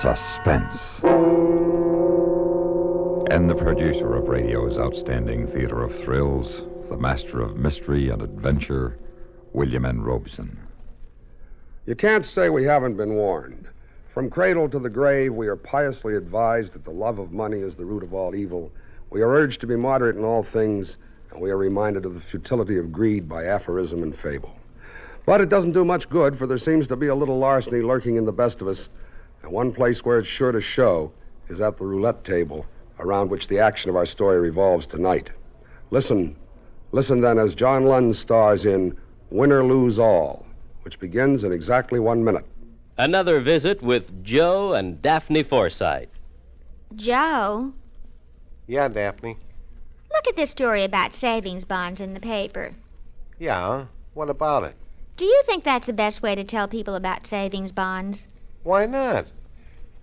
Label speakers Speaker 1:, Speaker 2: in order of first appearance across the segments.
Speaker 1: Suspense. And the producer of radio's outstanding theater of thrills, the master of mystery and adventure, William N. Robeson.
Speaker 2: You can't say we haven't been warned. From cradle to the grave, we are piously advised that the love of money is the root of all evil. We are urged to be moderate in all things, and we are reminded of the futility of greed by aphorism and fable. But it doesn't do much good, for there seems to be a little larceny lurking in the best of us, and one place where it's sure to show is at the roulette table, around which the action of our story revolves tonight. Listen then as John Lund stars in Win or Lose All, which begins in exactly 1 minute.
Speaker 3: Another visit with Joe and Daphne Forsythe.
Speaker 4: Joe?
Speaker 5: Yeah, Daphne.
Speaker 4: Look at this story about savings bonds in the paper.
Speaker 5: Yeah? What about it?
Speaker 4: Do you think that's the best way to tell people about savings bonds?
Speaker 5: Why not?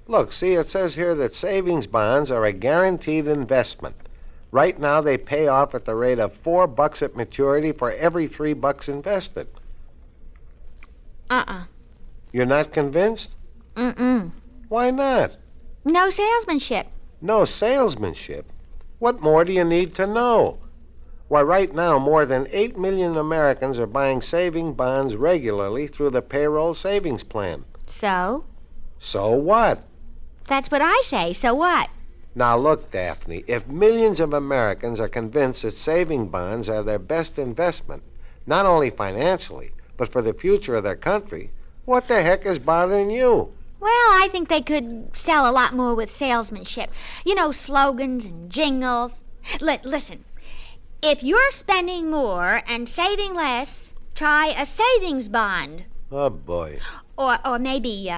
Speaker 5: Look, see, it says here that savings bonds are a guaranteed investment. Right now, they pay off at the rate of $4 at maturity for every $3 invested. You're not convinced?
Speaker 4: Mm-mm.
Speaker 5: Why not?
Speaker 4: No salesmanship.
Speaker 5: No salesmanship? What more do you need to know? Why, right now, more than 8 million Americans are buying saving bonds regularly through the payroll savings plan.
Speaker 4: So?
Speaker 5: So what?
Speaker 4: That's what I say. So what?
Speaker 5: Now, look, Daphne, if millions of Americans are convinced that saving bonds are their best investment, not only financially, but for the future of their country, what the heck is bothering you?
Speaker 4: Well, I think they could sell a lot more with salesmanship. You know, slogans and jingles. Listen, if you're spending more and saving less, try a savings bond.
Speaker 5: Oh, boy.
Speaker 4: Or maybe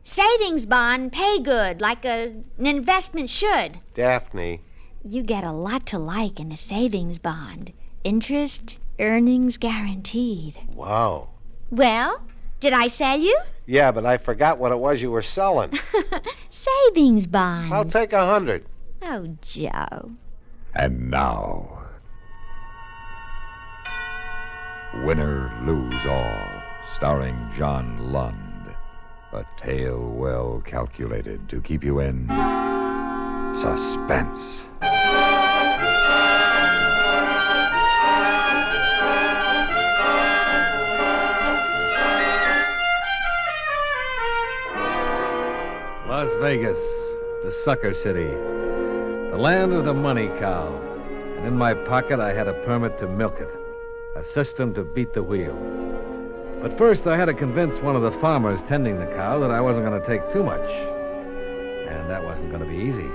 Speaker 4: savings bond pay good, like an investment should.
Speaker 5: Daphne.
Speaker 4: You get a lot to like in a savings bond. Interest, earnings guaranteed.
Speaker 5: Wow.
Speaker 4: Well, did I sell you?
Speaker 5: Yeah, but I forgot what it was you were selling.
Speaker 4: Savings bonds.
Speaker 5: I'll take 100.
Speaker 4: Oh, Joe.
Speaker 1: And now, Winner Lose All, starring John Lund. A tale well calculated to keep you in suspense.
Speaker 6: Las Vegas, the sucker city, the land of the money cow. And in my pocket, I had a permit to milk it, a system to beat the wheel. But first, I had to convince one of the farmers tending the cow that I wasn't going to take too much. And that wasn't going to be easy.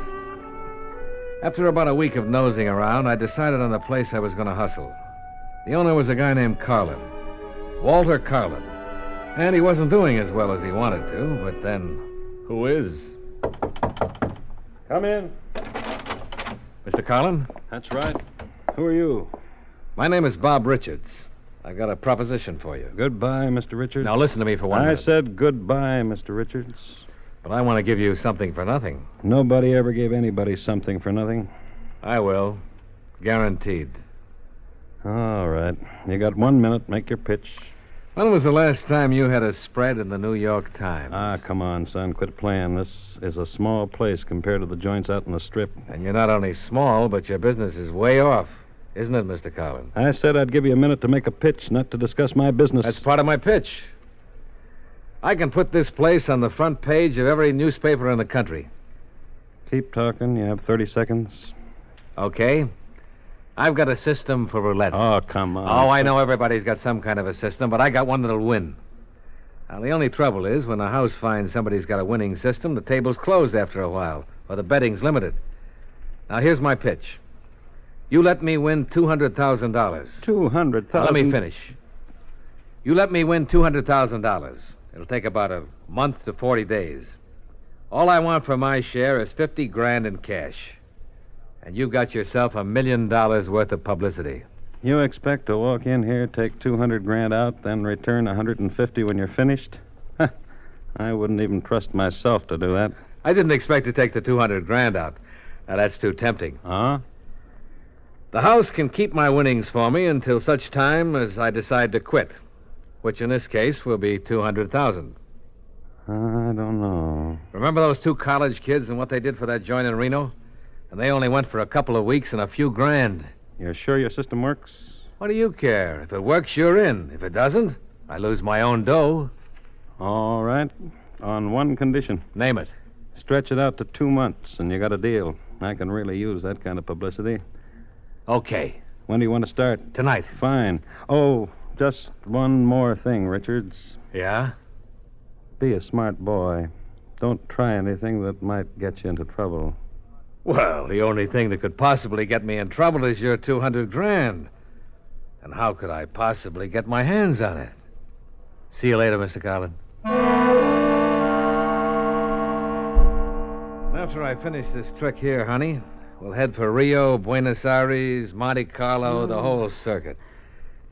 Speaker 6: After about a week of nosing around, I decided on the place I was going to hustle. The owner was a guy named Carlin, Walter Carlin. And he wasn't doing as well as he wanted to, but then, who is?
Speaker 7: Come in.
Speaker 6: Mr. Carlin?
Speaker 7: That's right. Who are you?
Speaker 6: My name is Bob Richards. I've got a proposition for you.
Speaker 7: Goodbye, Mr. Richards.
Speaker 6: Now listen to me for 1
Speaker 7: I
Speaker 6: minute.
Speaker 7: said goodbye, Mr. Richards.
Speaker 6: But I want to give you something for nothing.
Speaker 7: Nobody ever gave anybody something for nothing.
Speaker 6: I will. Guaranteed.
Speaker 7: All right. You got 1 minute. Make your pitch.
Speaker 6: When was the last time you had a spread in the New York Times?
Speaker 7: Ah, come on, son. Quit playing. This is a small place compared to the joints out in the Strip.
Speaker 6: And you're not only small, but your business is way off. Isn't it, Mr. Carlin?
Speaker 7: I said I'd give you a minute to make a pitch, not to discuss my business.
Speaker 6: That's part of my pitch. I can put this place on the front page of every newspaper in the country.
Speaker 7: Keep talking. You have 30 seconds.
Speaker 6: Okay. I've got a system for roulette.
Speaker 7: Oh, come on.
Speaker 6: Oh, I know everybody's got some kind of a system, but I got one that'll win. Now, the only trouble is when a house finds somebody's got a winning system, the table's closed after a while, or the betting's limited. Now, here's my pitch. You let me win $200,000.
Speaker 7: $200,000?
Speaker 6: Now, let me finish. You let me win $200,000. It'll take about a month to 40 days. All I want for my share is $50,000 in cash. And you got yourself $1 million worth of publicity.
Speaker 7: You expect to walk in here, take $200,000 out, then return $150 when you're finished? I wouldn't even trust myself to do that.
Speaker 6: I didn't expect to take the $200,000 out. Now, that's too tempting.
Speaker 7: Huh?
Speaker 6: The house can keep my winnings for me until such time as I decide to quit, which in this case will be $200,000.
Speaker 7: I don't know.
Speaker 6: Remember those 2 college kids and what they did for that joint in Reno? And they only went for a couple of weeks and a few grand.
Speaker 7: You're sure your system works?
Speaker 6: What do you care? If it works, you're in. If it doesn't, I lose my own dough.
Speaker 7: All right. On one condition.
Speaker 6: Name it.
Speaker 7: Stretch it out to 2 months, and you got a deal. I can really use that kind of publicity.
Speaker 6: Okay.
Speaker 7: When do you want to start?
Speaker 6: Tonight.
Speaker 7: Fine. Oh, just one more thing, Richards.
Speaker 6: Yeah?
Speaker 7: Be a smart boy. Don't try anything that might get you into trouble.
Speaker 6: Well, the only thing that could possibly get me in trouble is your 200 grand. And how could I possibly get my hands on it? See you later, Mr. Carlin. After I finish this trick here, honey, we'll head for Rio, Buenos Aires, Monte Carlo, the whole circuit.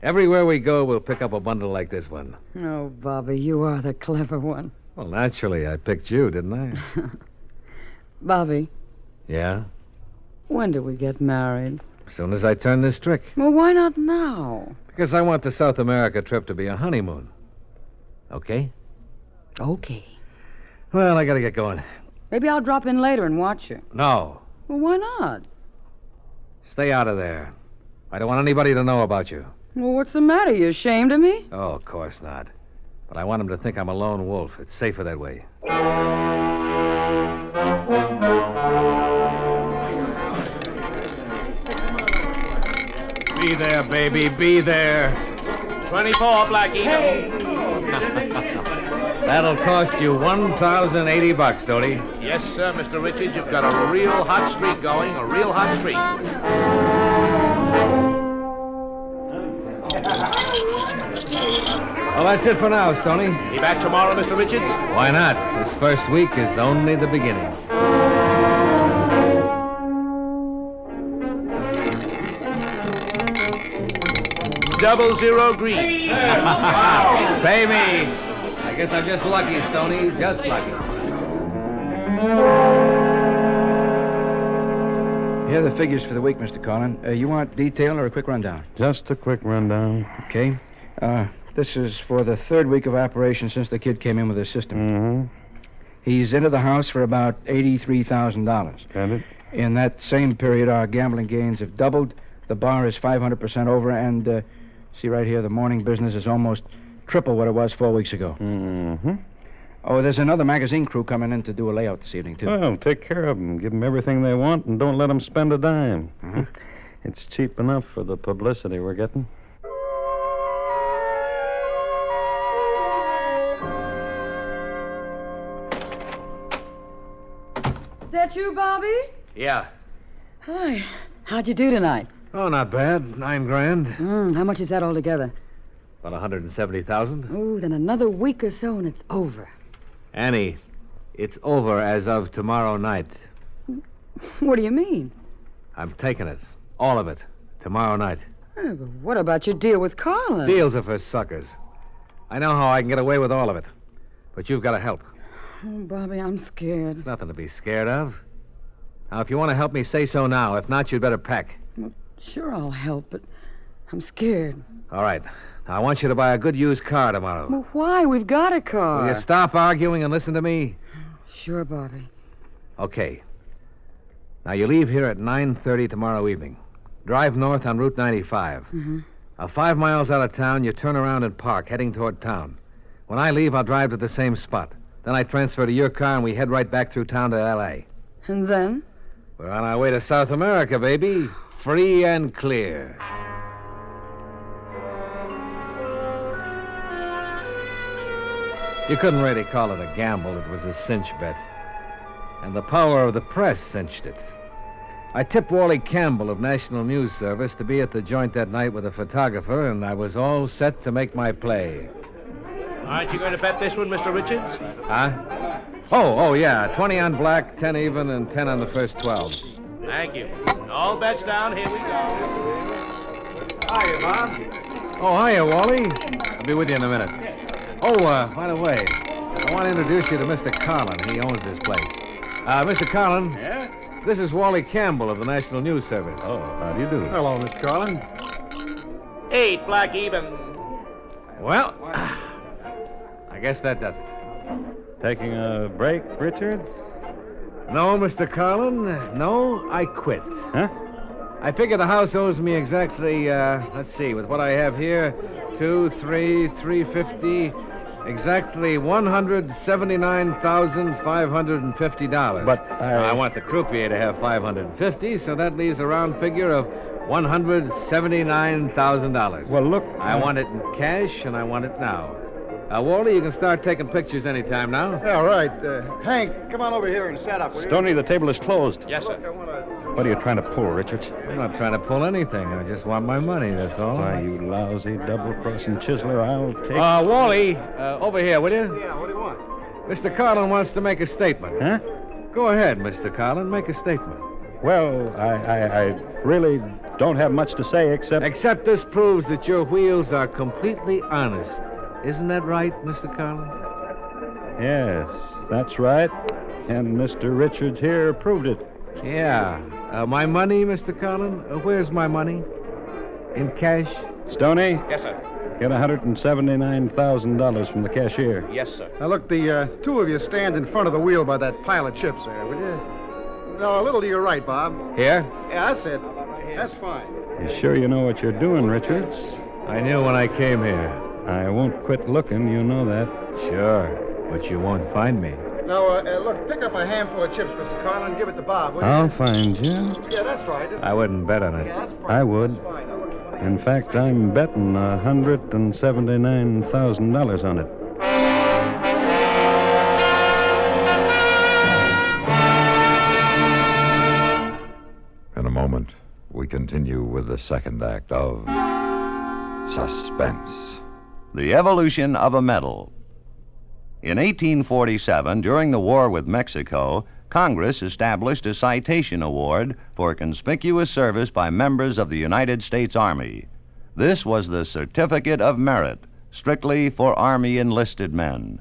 Speaker 6: Everywhere we go, we'll pick up a bundle like this one.
Speaker 8: Oh, Bobby, you are the clever one.
Speaker 6: Well, naturally, I picked you, didn't I?
Speaker 8: Bobby,
Speaker 6: Yeah?
Speaker 8: when do we get married?
Speaker 6: As soon as I turn this trick.
Speaker 8: Well, why not now?
Speaker 6: Because I want the South America trip to be a honeymoon. Okay?
Speaker 8: Okay.
Speaker 6: Well, I gotta get going.
Speaker 8: Maybe I'll drop in later and watch you.
Speaker 6: No.
Speaker 8: Well, why not?
Speaker 6: Stay out of there. I don't want anybody to know about you.
Speaker 8: Well, what's the matter? You ashamed of me?
Speaker 6: Oh, of course not. But I want him to think I'm a lone wolf. It's safer that way. Be there, baby. Be there.
Speaker 9: 24, Blackie.
Speaker 6: Hey! That'll cost you $1,080, Tony.
Speaker 9: Yes, sir, Mr. Richards. You've got a real hot streak going. A real hot streak.
Speaker 6: Well, that's it for now, Stoney.
Speaker 9: Be back tomorrow, Mr. Richards?
Speaker 6: Why not? This first week is only the beginning.
Speaker 9: 00 green.
Speaker 6: Pay me. I guess I'm just lucky, Stoney. Just lucky.
Speaker 10: Here are the figures for the week, Mr. Carlin. You want detail or a quick rundown?
Speaker 7: Just a quick rundown.
Speaker 10: Okay. This is for the 3rd week of operation since the kid came in with his system.
Speaker 7: Mm-hmm.
Speaker 10: He's into the house for about $83,000.
Speaker 7: Got it?
Speaker 10: In that same period, our gambling gains have doubled. The bar is 500% over, and see right here, the morning business is almost triple what it was 4 weeks ago.
Speaker 7: Mm-hmm.
Speaker 10: Oh, there's another magazine crew coming in to do a layout this evening, too.
Speaker 7: Well, take care of them. Give them everything they want and don't let them spend a dime.
Speaker 10: Mhm.
Speaker 7: It's cheap enough for the publicity we're getting.
Speaker 8: Is that you, Bobby?
Speaker 6: Yeah.
Speaker 8: Hi. How'd you do tonight?
Speaker 6: Oh, not bad. 9 grand.
Speaker 8: How much is that altogether?
Speaker 6: About 170,000.
Speaker 8: Oh, then another week or so and it's over.
Speaker 6: Annie, it's over as of tomorrow night.
Speaker 8: What do you mean?
Speaker 6: I'm taking it. All of it. Tomorrow night.
Speaker 8: But what about your deal with Carlin?
Speaker 6: Deals are for suckers. I know how I can get away with all of it. But you've got to help.
Speaker 8: Oh, Bobby, I'm scared.
Speaker 6: There's nothing to be scared of. Now, if you want to help me, say so now. If not, you'd better pack.
Speaker 8: Well, sure, I'll help, but I'm scared.
Speaker 6: All right. Now, I want you to buy a good used car tomorrow.
Speaker 8: Well, why? We've got a car.
Speaker 6: Will you stop arguing and listen to me?
Speaker 8: Sure, Bobby.
Speaker 6: Okay. Now, you leave here at 9:30 tomorrow evening. Drive north on Route 95.
Speaker 8: Mm-hmm.
Speaker 6: Now, 5 miles out of town, you turn around and park, heading toward town. When I leave, I'll drive to the same spot. Then I transfer to your car, and we head right back through town to L.A.
Speaker 8: And then?
Speaker 6: We're on our way to South America, baby. Free and clear. You couldn't really call it a gamble. It was a cinch bet. And the power of the press cinched it. I tipped Wally Campbell of National News Service to be at the joint that night with a photographer, and I was all set to make my play.
Speaker 9: Aren't you going to bet this one, Mr. Richards?
Speaker 6: Huh? Oh, yeah. 20 on black, 10 even, and 10 on the first 12.
Speaker 9: Thank you. All bets down. Here we go.
Speaker 6: Hiya, Bob. Oh, hiya, Wally. I'll be with you in a minute. Oh, by the way, I want to introduce you to Mr. Carlin. He owns this place. Mr. Carlin.
Speaker 9: Yeah?
Speaker 6: This is Wally Campbell of the National News Service.
Speaker 7: Oh, how do you do?
Speaker 6: Hello, Mr. Carlin.
Speaker 9: 8, black even.
Speaker 6: Well, I guess that does it.
Speaker 7: Taking a break, Richards?
Speaker 6: No, Mr. Carlin. No, I quit.
Speaker 7: Huh?
Speaker 6: I figure the house owes me exactly, let's see, with what I have here, 350, exactly $179,550.
Speaker 7: But
Speaker 6: I want the croupier to have 550, so that leaves a round figure of $179,000.
Speaker 7: Well, look.
Speaker 6: I want it in cash, and I want it now. Wally, you can start taking pictures anytime now.
Speaker 11: Yeah, all right. Hank, come on over here and set up, will you?
Speaker 7: Stoney, the table is closed.
Speaker 9: Yes, sir.
Speaker 11: Look, I want to...
Speaker 7: What are you trying to pull, Richards?
Speaker 6: I'm not trying to pull anything. I just want my money, that's all.
Speaker 7: Why, you lousy double-crossing chiseler, I'll take...
Speaker 6: Wally, over here, will you?
Speaker 11: Yeah, what do you want?
Speaker 6: Mr. Carlin wants to make a statement.
Speaker 7: Huh?
Speaker 6: Go ahead, Mr. Carlin, make a statement.
Speaker 7: Well, I really don't have much to say except...
Speaker 6: Except this proves that your wheels are completely honest. Isn't that right, Mr. Carlin?
Speaker 7: Yes, that's right. And Mr. Richards here proved it.
Speaker 6: Yeah. My money, Mr. Carlin? Where's my money? In cash?
Speaker 7: Stoney,
Speaker 9: Yes, sir.
Speaker 7: get $179,000 from the cashier.
Speaker 9: Yes, sir.
Speaker 11: Now, look, the two of you stand in front of the wheel by that pile of chips there, will you? No, a little to your right, Bob.
Speaker 6: Here?
Speaker 11: Yeah, that's it. That's fine.
Speaker 7: You sure you know what you're doing, Richards?
Speaker 6: I knew when I came here.
Speaker 7: I won't quit looking, you know that.
Speaker 6: Sure, but you won't find me.
Speaker 11: Now, look, pick up a handful of chips, Mr. Carlin, and give it to Bob, will you?
Speaker 7: I'll find you.
Speaker 11: Yeah, that's right.
Speaker 6: I wouldn't bet on it.
Speaker 11: Yeah, that's fine.
Speaker 7: I would.
Speaker 11: That's fine.
Speaker 7: In fact, I'm betting $179,000 on it.
Speaker 1: In a moment, we continue with the second act of Suspense.
Speaker 12: The Evolution of a Medal. In 1847, during the war with Mexico, Congress established a citation award for conspicuous service by members of the United States Army. This was the Certificate of Merit, strictly for Army enlisted men.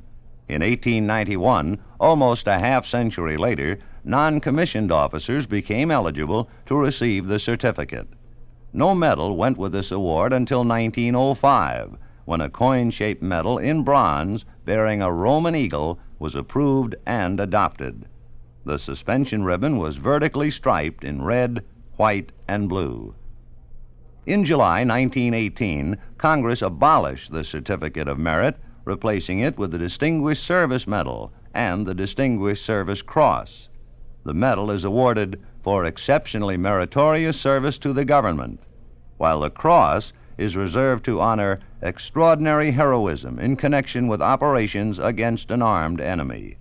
Speaker 12: In 1891, almost a half-century later, non-commissioned officers became eligible to receive the certificate. No medal went with this award until 1905, when a coin-shaped medal in bronze bearing a Roman eagle was approved and adopted. The suspension ribbon was vertically striped in red, white, and blue. In July 1918, Congress abolished the Certificate of Merit, replacing it with the Distinguished Service Medal and the Distinguished Service Cross. The medal is awarded for exceptionally meritorious service to the government, while the cross is reserved to honor extraordinary heroism in connection with operations against an armed enemy.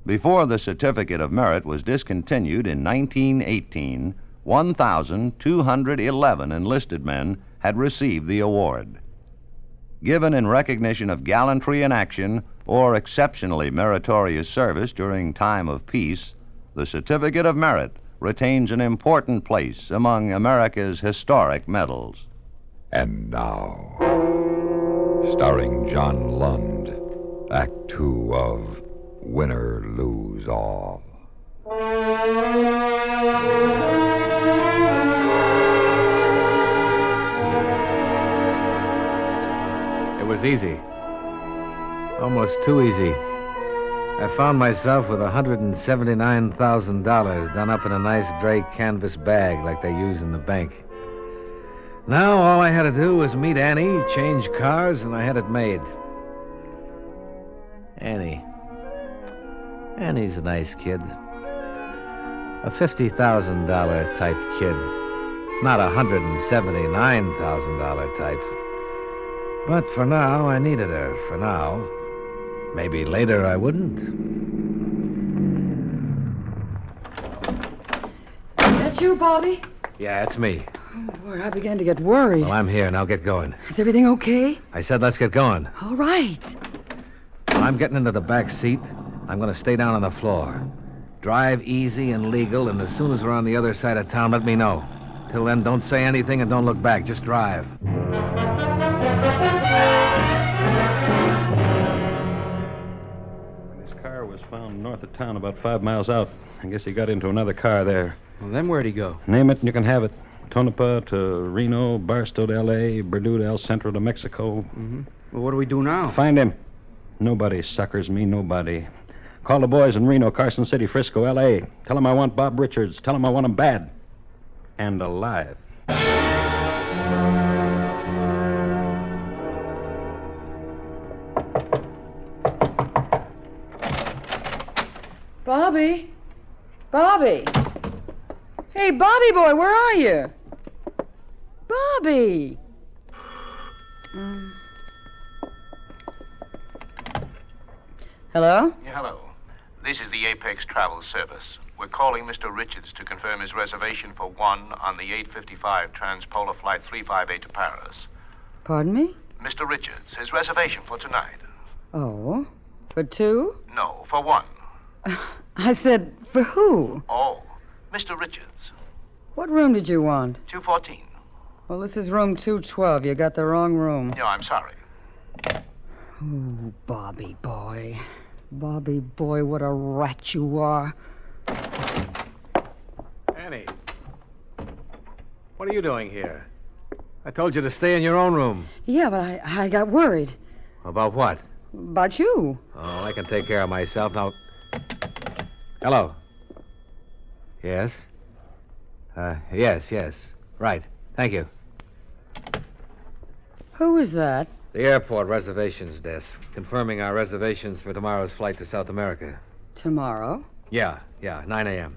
Speaker 12: Before the Certificate of Merit was discontinued in 1918, 1,211 enlisted men had received the award. Given in recognition of gallantry in action or exceptionally meritorious service during time of peace, the Certificate of Merit retains an important place among America's historic medals.
Speaker 1: And now, starring John Lund, Act Two of Winner Lose All.
Speaker 6: It was easy. Almost too easy. I found myself with $179,000 done up in a nice gray canvas bag like they use in the bank. Now all I had to do was meet Annie, change cars, and I had it made. Annie's a nice kid. A $50,000 type kid. Not a $179,000 type. But for now, I needed her. For now. Maybe later I wouldn't.
Speaker 8: Is that you, Bobby?
Speaker 6: Yeah, it's me.
Speaker 8: Oh, boy, I began to get worried.
Speaker 6: Well, I'm here. Now get going.
Speaker 8: Is everything okay?
Speaker 6: I said let's get going.
Speaker 8: All right.
Speaker 6: When I'm getting into the back seat, I'm going to stay down on the floor. Drive easy and legal, and as soon as we're on the other side of town, let me know. Till then, don't say anything and don't look back. Just drive.
Speaker 7: This car was found north of town about 5 miles out. I guess he got into another car there.
Speaker 10: Well, then where'd he go?
Speaker 7: Name it and you can have it. Tonopah to Reno, Barstow to L.A., Purdue to El Centro to Mexico.
Speaker 10: Mm-hmm. Well, what do we do now?
Speaker 7: Find him. Nobody suckers me, nobody. Call the boys in Reno, Carson City, Frisco, L.A. Tell them I want Bob Richards. Tell them I want him bad. And alive.
Speaker 8: Bobby? Bobby? Hey, Bobby boy, where are you? Bobby! Hello?
Speaker 13: Yeah, hello. This is the Apex Travel Service. We're calling Mr. Richards to confirm his reservation for one on the 8:55 Transpolar Flight 358 to Paris.
Speaker 8: Pardon me?
Speaker 13: Mr. Richards, his reservation for tonight.
Speaker 8: Oh, for two?
Speaker 13: No, for one.
Speaker 8: I said, for who?
Speaker 13: Oh, Mr. Richards.
Speaker 8: What room did you want?
Speaker 13: 214.
Speaker 8: Well, this is room 212. You got the wrong room.
Speaker 13: No, I'm sorry.
Speaker 8: Oh, Bobby boy. Bobby boy, what a rat you are.
Speaker 6: Annie, what are you doing here? I told you to stay in your own room.
Speaker 8: Yeah, but I got worried.
Speaker 6: About what?
Speaker 8: About you.
Speaker 6: Oh, I can take care of myself now. Hello. Yes? Yes. Right. Thank you.
Speaker 8: Who is that?
Speaker 6: The airport reservations desk, confirming our reservations for tomorrow's flight to South America.
Speaker 8: Tomorrow?
Speaker 6: Yeah, 9 a.m.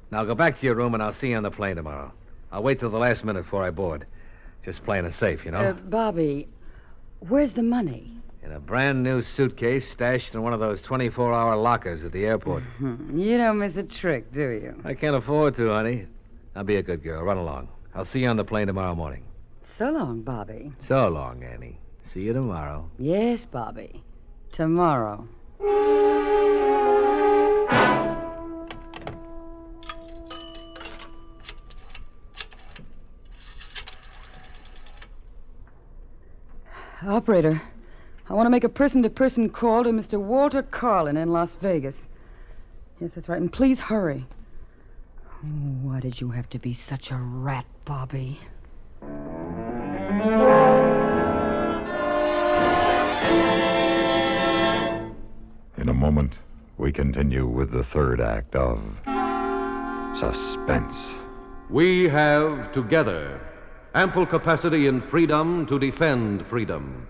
Speaker 6: Now go back to your room and I'll see you on the plane tomorrow. I'll wait till the last minute before I board. Just playing it safe, you know?
Speaker 8: Bobby, where's the money?
Speaker 6: In a brand new suitcase stashed in one of those 24-hour lockers at the airport.
Speaker 8: You don't miss a trick, do you?
Speaker 6: I can't afford to, honey. Now be a good girl. Run along. I'll see you on the plane tomorrow morning.
Speaker 8: So long, Bobby.
Speaker 6: So long, Annie. See you tomorrow.
Speaker 8: Yes, Bobby. Tomorrow. Operator, I want to make a person-to-person call to Mr. Walter Carlin in Las Vegas. Yes, that's right, and please hurry. Oh, why did you have to be such a rat, Bobby?
Speaker 1: In a moment, we continue with the third act of Suspense.
Speaker 14: We have together ample capacity and freedom to defend freedom.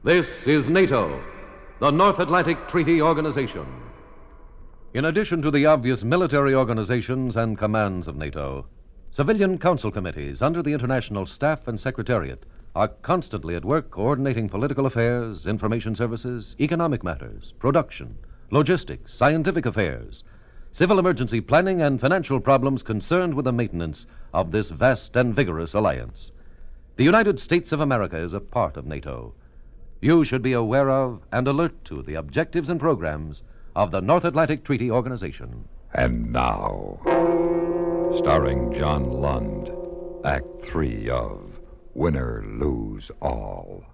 Speaker 14: This is NATO, the North Atlantic Treaty Organization. In addition to the obvious military organizations and commands of NATO, civilian council committees under the International Staff and Secretariat are constantly at work coordinating political affairs, information services, economic matters, production, logistics, scientific affairs, civil emergency planning, and financial problems concerned with the maintenance of this vast and vigorous alliance. The United States of America is a part of NATO. You should be aware of and alert to the objectives and programs of the North Atlantic Treaty Organization.
Speaker 1: And now, starring John Lund, Act 3 of Winner Lose All.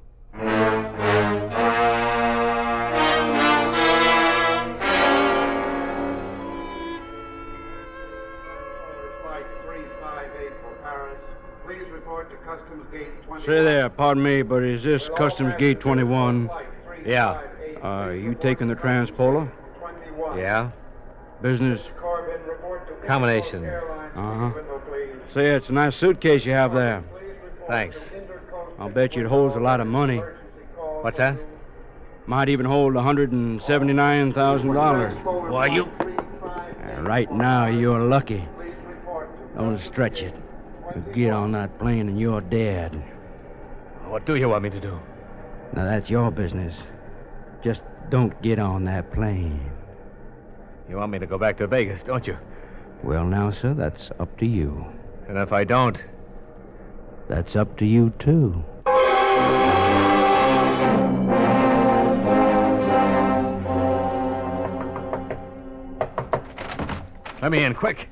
Speaker 10: Say there, pardon me, but is this Customs Gate 21?
Speaker 6: Yeah.
Speaker 10: Are you taking the Transpolar?
Speaker 6: Yeah?
Speaker 10: Business?
Speaker 6: Combination.
Speaker 10: Uh-huh. Say, it's a nice suitcase you have there.
Speaker 6: Thanks.
Speaker 10: I'll bet you it holds a lot of money.
Speaker 6: What's that?
Speaker 10: Might even hold $179,000.
Speaker 6: Why, you...
Speaker 10: Right now, you're lucky. Don't stretch it. You get on that plane and you're dead.
Speaker 6: What do you want me to do?
Speaker 10: Now, that's your business. Just don't get on that plane.
Speaker 6: You want me to go back to Vegas, don't you?
Speaker 10: Well, now, sir, that's up to you.
Speaker 6: And if I don't?
Speaker 10: That's up to you, too.
Speaker 6: Let me in, quick.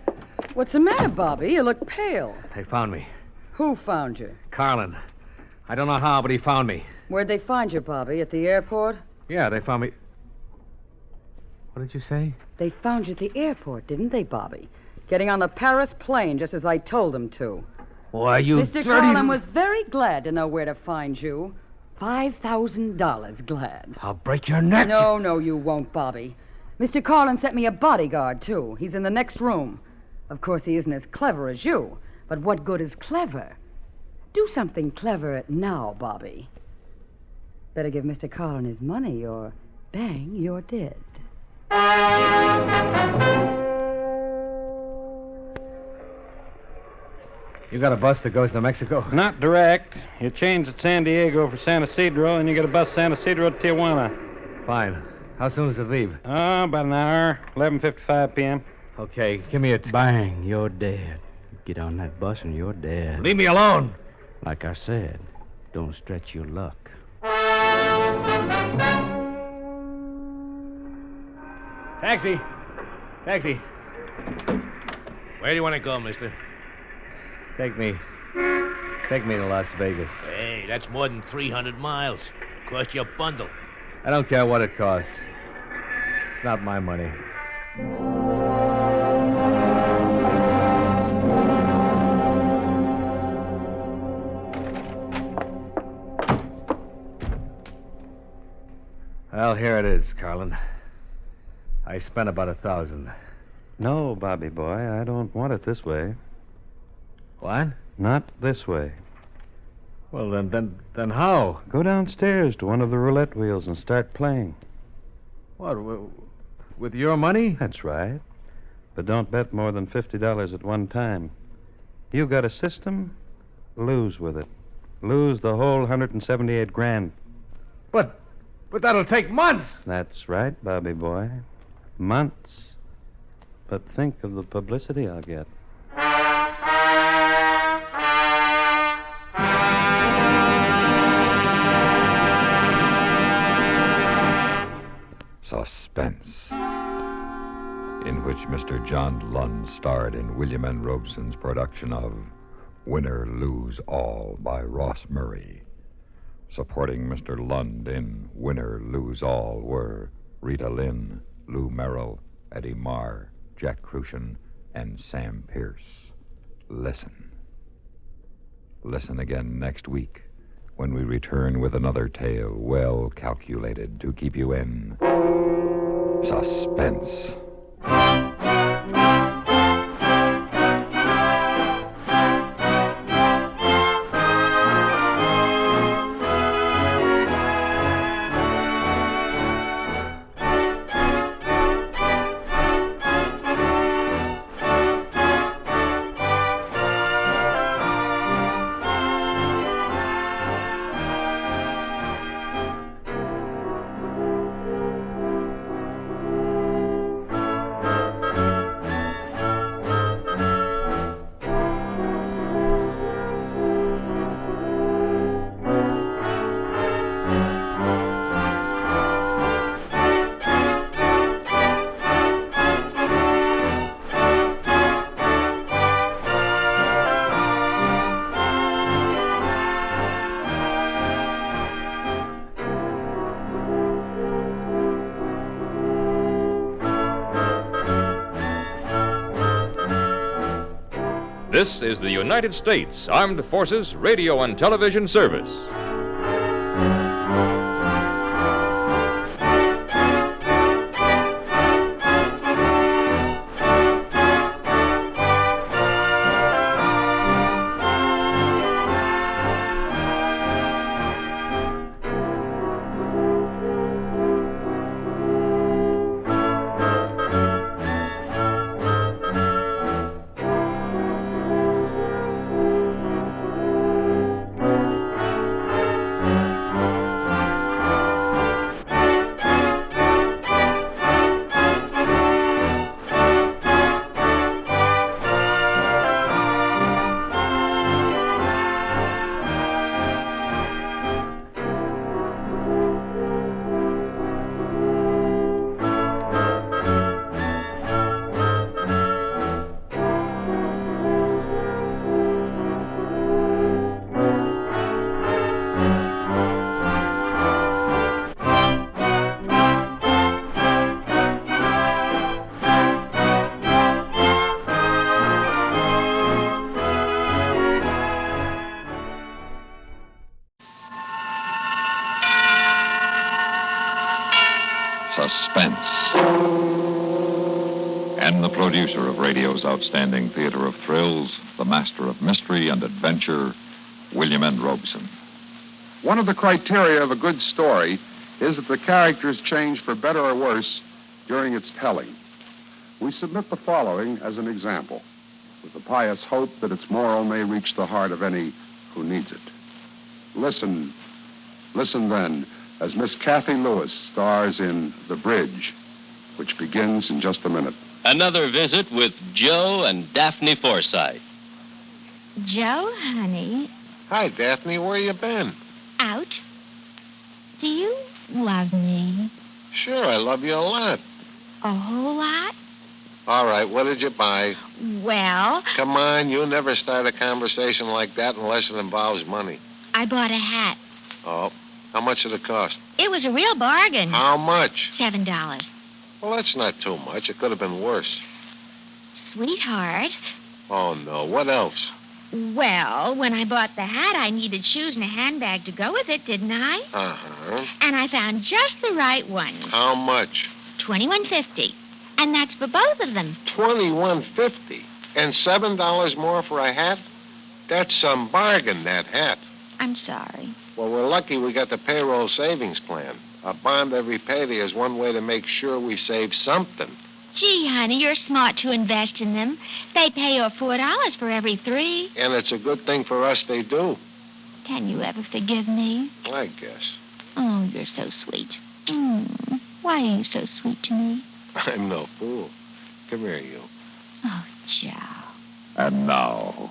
Speaker 8: What's the matter, Bobby? You look pale.
Speaker 6: They found me.
Speaker 8: Who found you?
Speaker 6: Carlin. I don't know how, but he found me.
Speaker 8: Where'd they find you, Bobby? At the airport?
Speaker 6: Yeah, they found me. What did you say?
Speaker 8: They found you at the airport, didn't they, Bobby? Getting on the Paris plane just as I told them to.
Speaker 6: Why, you
Speaker 8: Mr. Carlin was very glad to know where to find you. $5,000, glad.
Speaker 10: I'll break your neck.
Speaker 8: No, you won't, Bobby. Mr. Carlin sent me a bodyguard, too. He's in the next room. Of course, he isn't as clever as you, but what good is clever? Do something clever now, Bobby. Better give Mr. Carlin his money, or bang, you're dead.
Speaker 6: You got a bus that goes to Mexico?
Speaker 7: Not direct. You change at San Diego for San Isidro, and you get a bus San Isidro to Tijuana.
Speaker 6: Fine. How soon does it leave?
Speaker 7: About an hour, 11:55 p.m.
Speaker 6: Okay, give me a...
Speaker 10: Bang, you're dead. Get on that bus and you're dead.
Speaker 6: Leave me alone!
Speaker 10: Like I said, don't stretch your luck.
Speaker 6: Taxi! Taxi!
Speaker 9: Where do you want to go, mister?
Speaker 6: Take me to Las Vegas.
Speaker 9: Hey, that's more than 300 miles. Cost you a bundle.
Speaker 6: I don't care what it costs. It's not my money. Well, here it is, Carlin. I spent about $1,000.
Speaker 7: No, Bobby boy, I don't want it this way.
Speaker 6: What?
Speaker 7: Not this way.
Speaker 6: Well, then how?
Speaker 7: Go downstairs to one of the roulette wheels and start playing.
Speaker 6: What, with your money?
Speaker 7: That's right. But don't bet more than $50 at one time. You got a system? Lose with it. Lose the whole 178 grand.
Speaker 6: But that'll take months.
Speaker 7: That's right, Bobby boy. Months. But think of the publicity I'll get.
Speaker 1: Suspense, in which Mr. John Lund starred in William N. Robeson's production of Win or Lose All by Ross Murray. Supporting Mr. Lund in Win or Lose All were Rita Lynn, Lou Merrill, Eddie Marr, Jack Crucian, and Sam Pierce. Listen. Listen again next week when we return with another tale well calculated to keep you in suspense.
Speaker 15: This is the United States Armed Forces Radio and Television Service.
Speaker 1: Suspense. And the producer of radio's outstanding theater of thrills, the master of mystery and adventure, William N. Robeson.
Speaker 2: One of the criteria of a good story is that the characters change for better or worse during its telling. We submit the following as an example, with the pious hope that its moral may reach the heart of any who needs it. Listen then, as Miss Kathy Lewis stars in The Bridge, which begins in just a minute.
Speaker 3: Another visit with Joe and Daphne Forsythe.
Speaker 16: Joe, honey.
Speaker 5: Hi, Daphne. Where you been?
Speaker 16: Out. Do you love me?
Speaker 5: Sure, I love you a lot.
Speaker 16: A whole lot?
Speaker 5: All right, what did you buy?
Speaker 16: Well,
Speaker 5: Come on, you never start a conversation like that unless it involves money.
Speaker 16: I bought a hat.
Speaker 5: Oh, how much did it cost?
Speaker 16: It was a real bargain.
Speaker 5: How much?
Speaker 16: $7.
Speaker 5: Well, that's not too much. It could have been worse.
Speaker 16: Sweetheart.
Speaker 5: Oh, no. What else?
Speaker 16: Well, when I bought the hat, I needed shoes and a handbag to go with it, didn't I?
Speaker 5: Uh-huh.
Speaker 16: And I found just the right ones.
Speaker 5: How much?
Speaker 16: $21.50. And that's for both of them.
Speaker 5: $21.50. And $7 more for a hat? That's some bargain, that hat.
Speaker 16: I'm sorry.
Speaker 5: Well, we're lucky we got the payroll savings plan. A bond every payday is one way to make sure we save something.
Speaker 16: Gee, honey, you're smart to invest in them. They pay you $4 for every 3.
Speaker 5: And it's a good thing for us they do.
Speaker 16: Can you ever forgive me?
Speaker 5: I guess.
Speaker 16: Oh, you're so sweet. Why are you so sweet to me?
Speaker 5: I'm no fool. Come here, you.
Speaker 16: Oh, Joe.
Speaker 1: And now,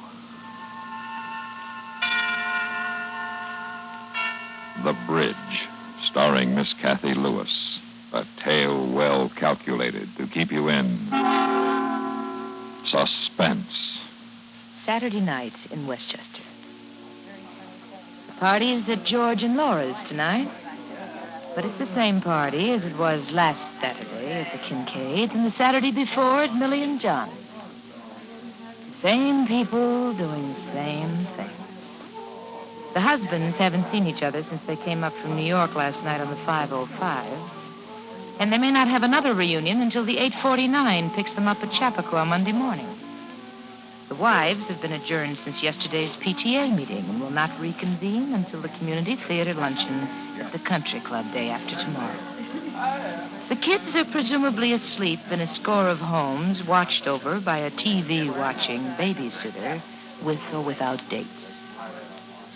Speaker 1: The Bridge, starring Miss Kathy Lewis. A tale well calculated to keep you in suspense.
Speaker 17: Saturday night in Westchester. The party is at George and Laura's tonight. But it's the same party as it was last Saturday at the Kincaids and the Saturday before at Millie and John's. The same people doing the same thing. The husbands haven't seen each other since they came up from New York last night on the 505. And they may not have another reunion until the 849 picks them up at Chappaqua Monday morning. The wives have been adjourned since yesterday's PTA meeting and will not reconvene until the community theater luncheon at the country club day after tomorrow. The kids are presumably asleep in a score of homes watched over by a TV-watching babysitter with or without dates.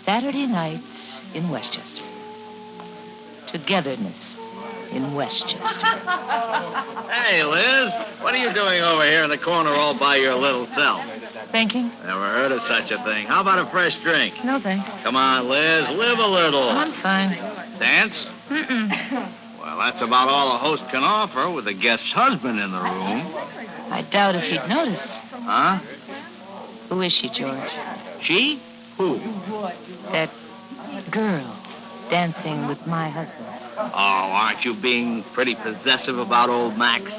Speaker 17: Saturday nights in Westchester. Togetherness in Westchester.
Speaker 9: Hey, Liz, what are you doing over here in the corner all by your little self?
Speaker 17: Thinking?
Speaker 9: Never heard of such a thing. How about a fresh drink?
Speaker 17: No, thanks.
Speaker 9: Come on, Liz, live a little.
Speaker 17: I'm fine.
Speaker 9: Dance? Well, that's about all a host can offer with a guest's husband in the room.
Speaker 17: I doubt if he'd notice.
Speaker 9: Huh?
Speaker 17: Who is she, George?
Speaker 9: She? Who?
Speaker 17: That girl dancing with my husband.
Speaker 9: Oh, aren't you being pretty possessive about old Max?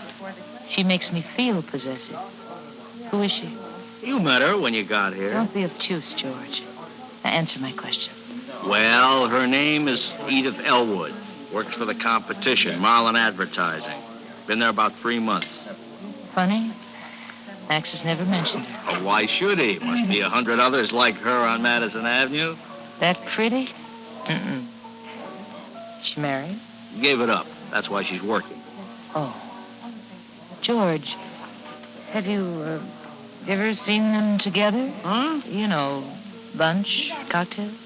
Speaker 17: She makes me feel possessive. Who is she?
Speaker 9: You met her when you got here.
Speaker 17: Don't be obtuse, George. Now answer my question.
Speaker 9: Well, her name is Edith Elwood. Works for the competition, Marlin Advertising. Been there about 3 months.
Speaker 17: Funny. Max has never mentioned her.
Speaker 9: Oh, why should he? Must be 100 others like her on Madison Avenue.
Speaker 17: That pretty? She married?
Speaker 9: Gave it up. That's why she's working.
Speaker 17: Oh. George, have you ever seen them together?
Speaker 9: Huh?
Speaker 17: You know, lunch, cocktails?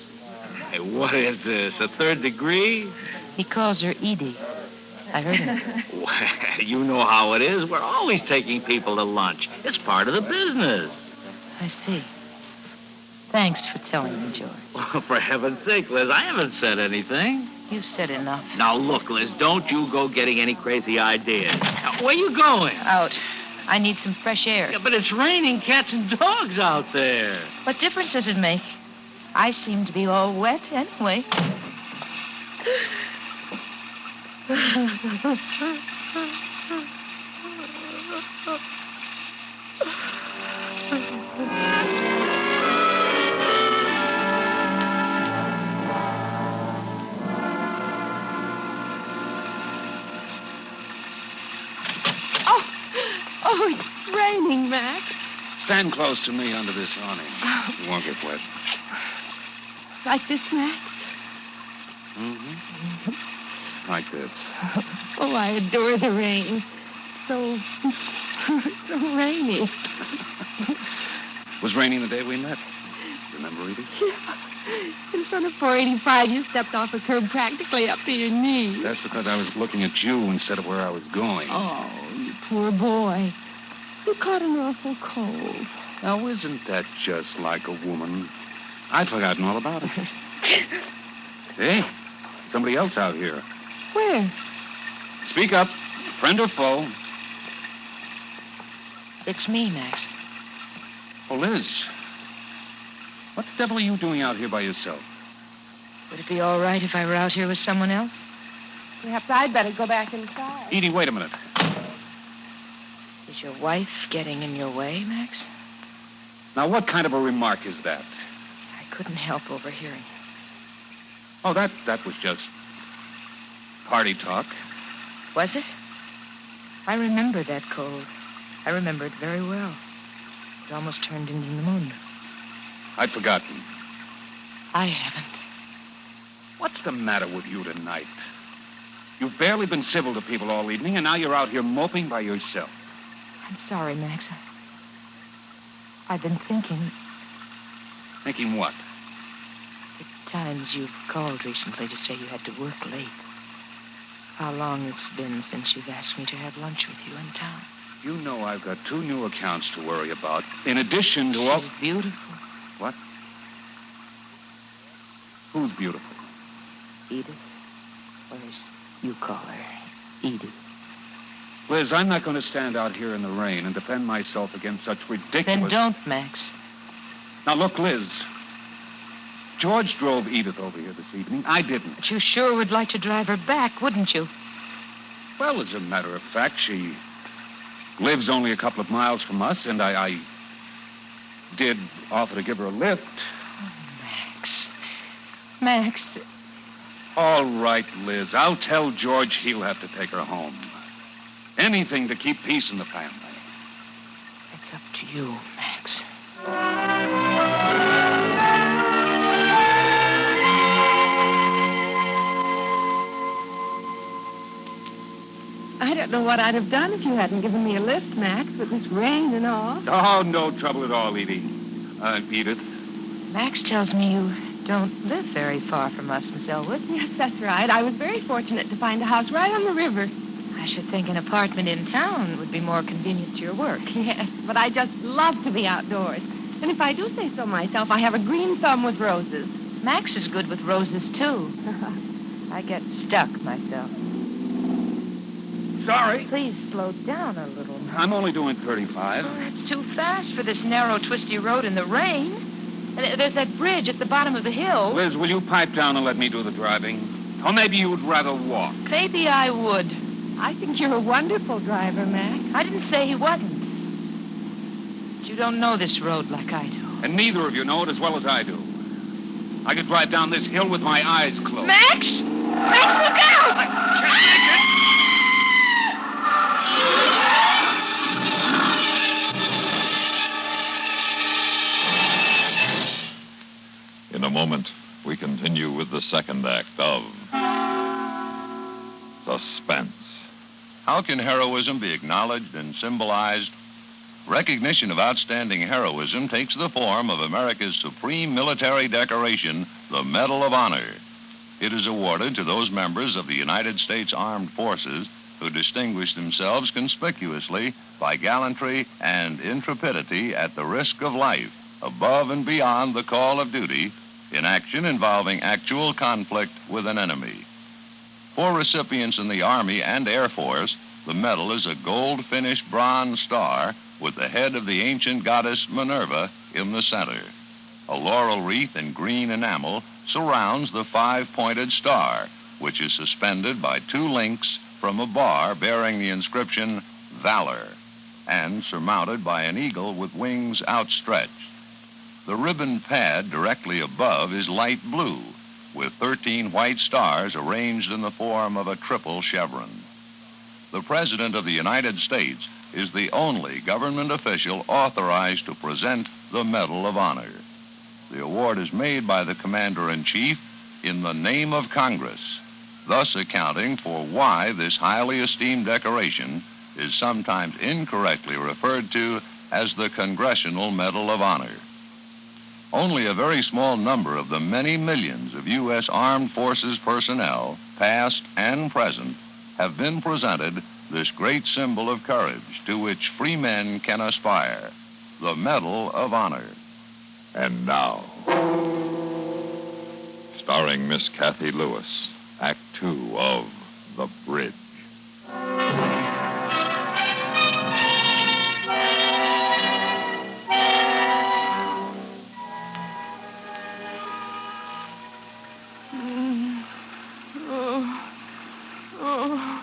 Speaker 9: Hey, what is this, a third degree?
Speaker 17: He calls her Edie. I heard him.
Speaker 9: Well, you know how it is. We're always taking people to lunch. It's part of the business.
Speaker 17: I see. Thanks for telling me, George.
Speaker 9: Well, for heaven's sake, Liz, I haven't said anything.
Speaker 17: You've said enough.
Speaker 9: Now, look, Liz, don't you go getting any crazy ideas. Now, where you going?
Speaker 17: Out. I need some fresh air.
Speaker 9: Yeah, but it's raining cats and dogs out there.
Speaker 17: What difference does it make? I seem to be all wet anyway.
Speaker 18: Oh, it's raining, Max.
Speaker 19: Stand close to me under this awning. You won't get wet.
Speaker 18: Like this, Max?
Speaker 19: Mm-hmm. Like this.
Speaker 18: Oh, I adore the rain. So rainy.
Speaker 19: It was raining the day we met. Remember, Edie?
Speaker 18: Yeah. In front of 485, you stepped off a curb practically up to your knees.
Speaker 19: That's because I was looking at you instead of where I was going.
Speaker 18: Oh, you poor boy. You caught an awful cold.
Speaker 19: Now, isn't that just like a woman? I'd forgotten all about it. Hey, somebody else out here.
Speaker 18: Where?
Speaker 19: Speak up. Friend or foe?
Speaker 17: It's me, Max.
Speaker 19: Oh, Liz. What the devil are you doing out here by yourself?
Speaker 17: Would it be all right if I were out here with someone else?
Speaker 18: Perhaps I'd better go back inside.
Speaker 19: Edie, wait a minute.
Speaker 17: Is your wife getting in your way, Max?
Speaker 19: Now, what kind of a remark is that?
Speaker 17: I couldn't help overhearing.
Speaker 19: Oh, that was just party talk.
Speaker 17: Was it? I remember that cold. I remember it very well. It almost turned into pneumonia.
Speaker 19: I'd forgotten.
Speaker 17: I haven't.
Speaker 19: What's the matter with you tonight? You've barely been civil to people all evening, and now you're out here moping by yourself.
Speaker 17: I'm sorry, Max. I've been thinking.
Speaker 19: Thinking what?
Speaker 17: The times you've called recently to say you had to work late. How long it's been since you've asked me to have lunch with you in town.
Speaker 19: You know I've got 2 new accounts to worry about, in addition to all...
Speaker 17: She's beautiful.
Speaker 19: What? Who's beautiful?
Speaker 17: Edith. Or as you call her, Edie.
Speaker 19: Liz, I'm not going to stand out here in the rain and defend myself against such ridiculous...
Speaker 17: Then don't, Max.
Speaker 19: Now, look, Liz. George drove Edith over here this evening. I didn't.
Speaker 17: But you sure would like to drive her back, wouldn't you?
Speaker 19: Well, as a matter of fact, she lives only a couple of miles from us, and I did offer to give her a lift.
Speaker 17: Oh, Max. Max.
Speaker 19: All right, Liz. I'll tell George he'll have to take her home. Anything to keep peace in the family.
Speaker 17: It's up to you, Max.
Speaker 18: I don't know what I'd have done if you hadn't given me a lift, Max, with this rain and all.
Speaker 19: Oh, no trouble at all, Edie. Edith.
Speaker 17: Max tells me you don't live very far from us, Miss Elwood.
Speaker 18: Yes, that's right. I was very fortunate to find a house right on the river.
Speaker 17: I should think an apartment in town would be more convenient to your work.
Speaker 18: Yes, but I just love to be outdoors. And if I do say so myself, I have a green thumb with roses.
Speaker 17: Max is good with roses, too. I get stuck myself.
Speaker 19: Sorry.
Speaker 17: Please slow down a little.
Speaker 19: I'm only doing 35.
Speaker 17: Oh, that's too fast for this narrow, twisty road in the rain. And there's that bridge at the bottom of the hill.
Speaker 19: Liz, will you pipe down and let me do the driving? Or maybe you'd rather walk.
Speaker 17: Maybe I would.
Speaker 18: I think you're a wonderful driver, Max.
Speaker 17: I didn't say he wasn't. But you don't know this road like I do.
Speaker 19: And neither of you know it as well as I do. I could drive down this hill with my eyes closed.
Speaker 17: Max! Max, look out!
Speaker 1: In a moment, we continue with the second act of Suspense.
Speaker 12: How can heroism be acknowledged and symbolized? Recognition of outstanding heroism takes the form of America's supreme military decoration, the Medal of Honor. It is awarded to those members of the United States Armed Forces who distinguish themselves conspicuously by gallantry and intrepidity at the risk of life, above and beyond the call of duty, in action involving actual conflict with an enemy. For recipients in the Army and Air Force, the medal is a gold-finished bronze star with the head of the ancient goddess Minerva in the center. A laurel wreath in green enamel surrounds the 5-pointed star, which is suspended by 2 links from a bar bearing the inscription, Valor, and surmounted by an eagle with wings outstretched. The ribbon pad directly above is light blue, with 13 white stars arranged in the form of a triple chevron. The the President of the United States is the only government official authorized to present the Medal of Honor. The award is made by the Commander-in-Chief in the name of Congress, thus accounting for why this highly esteemed decoration is sometimes incorrectly referred to as the Congressional Medal of Honor. Only a very small number of the many millions of U.S. Armed Forces personnel, past and present, have been presented this great symbol of courage to which free men can aspire, the Medal of Honor.
Speaker 1: And now, starring Miss Kathy Lewis, Act Two of The Bridge.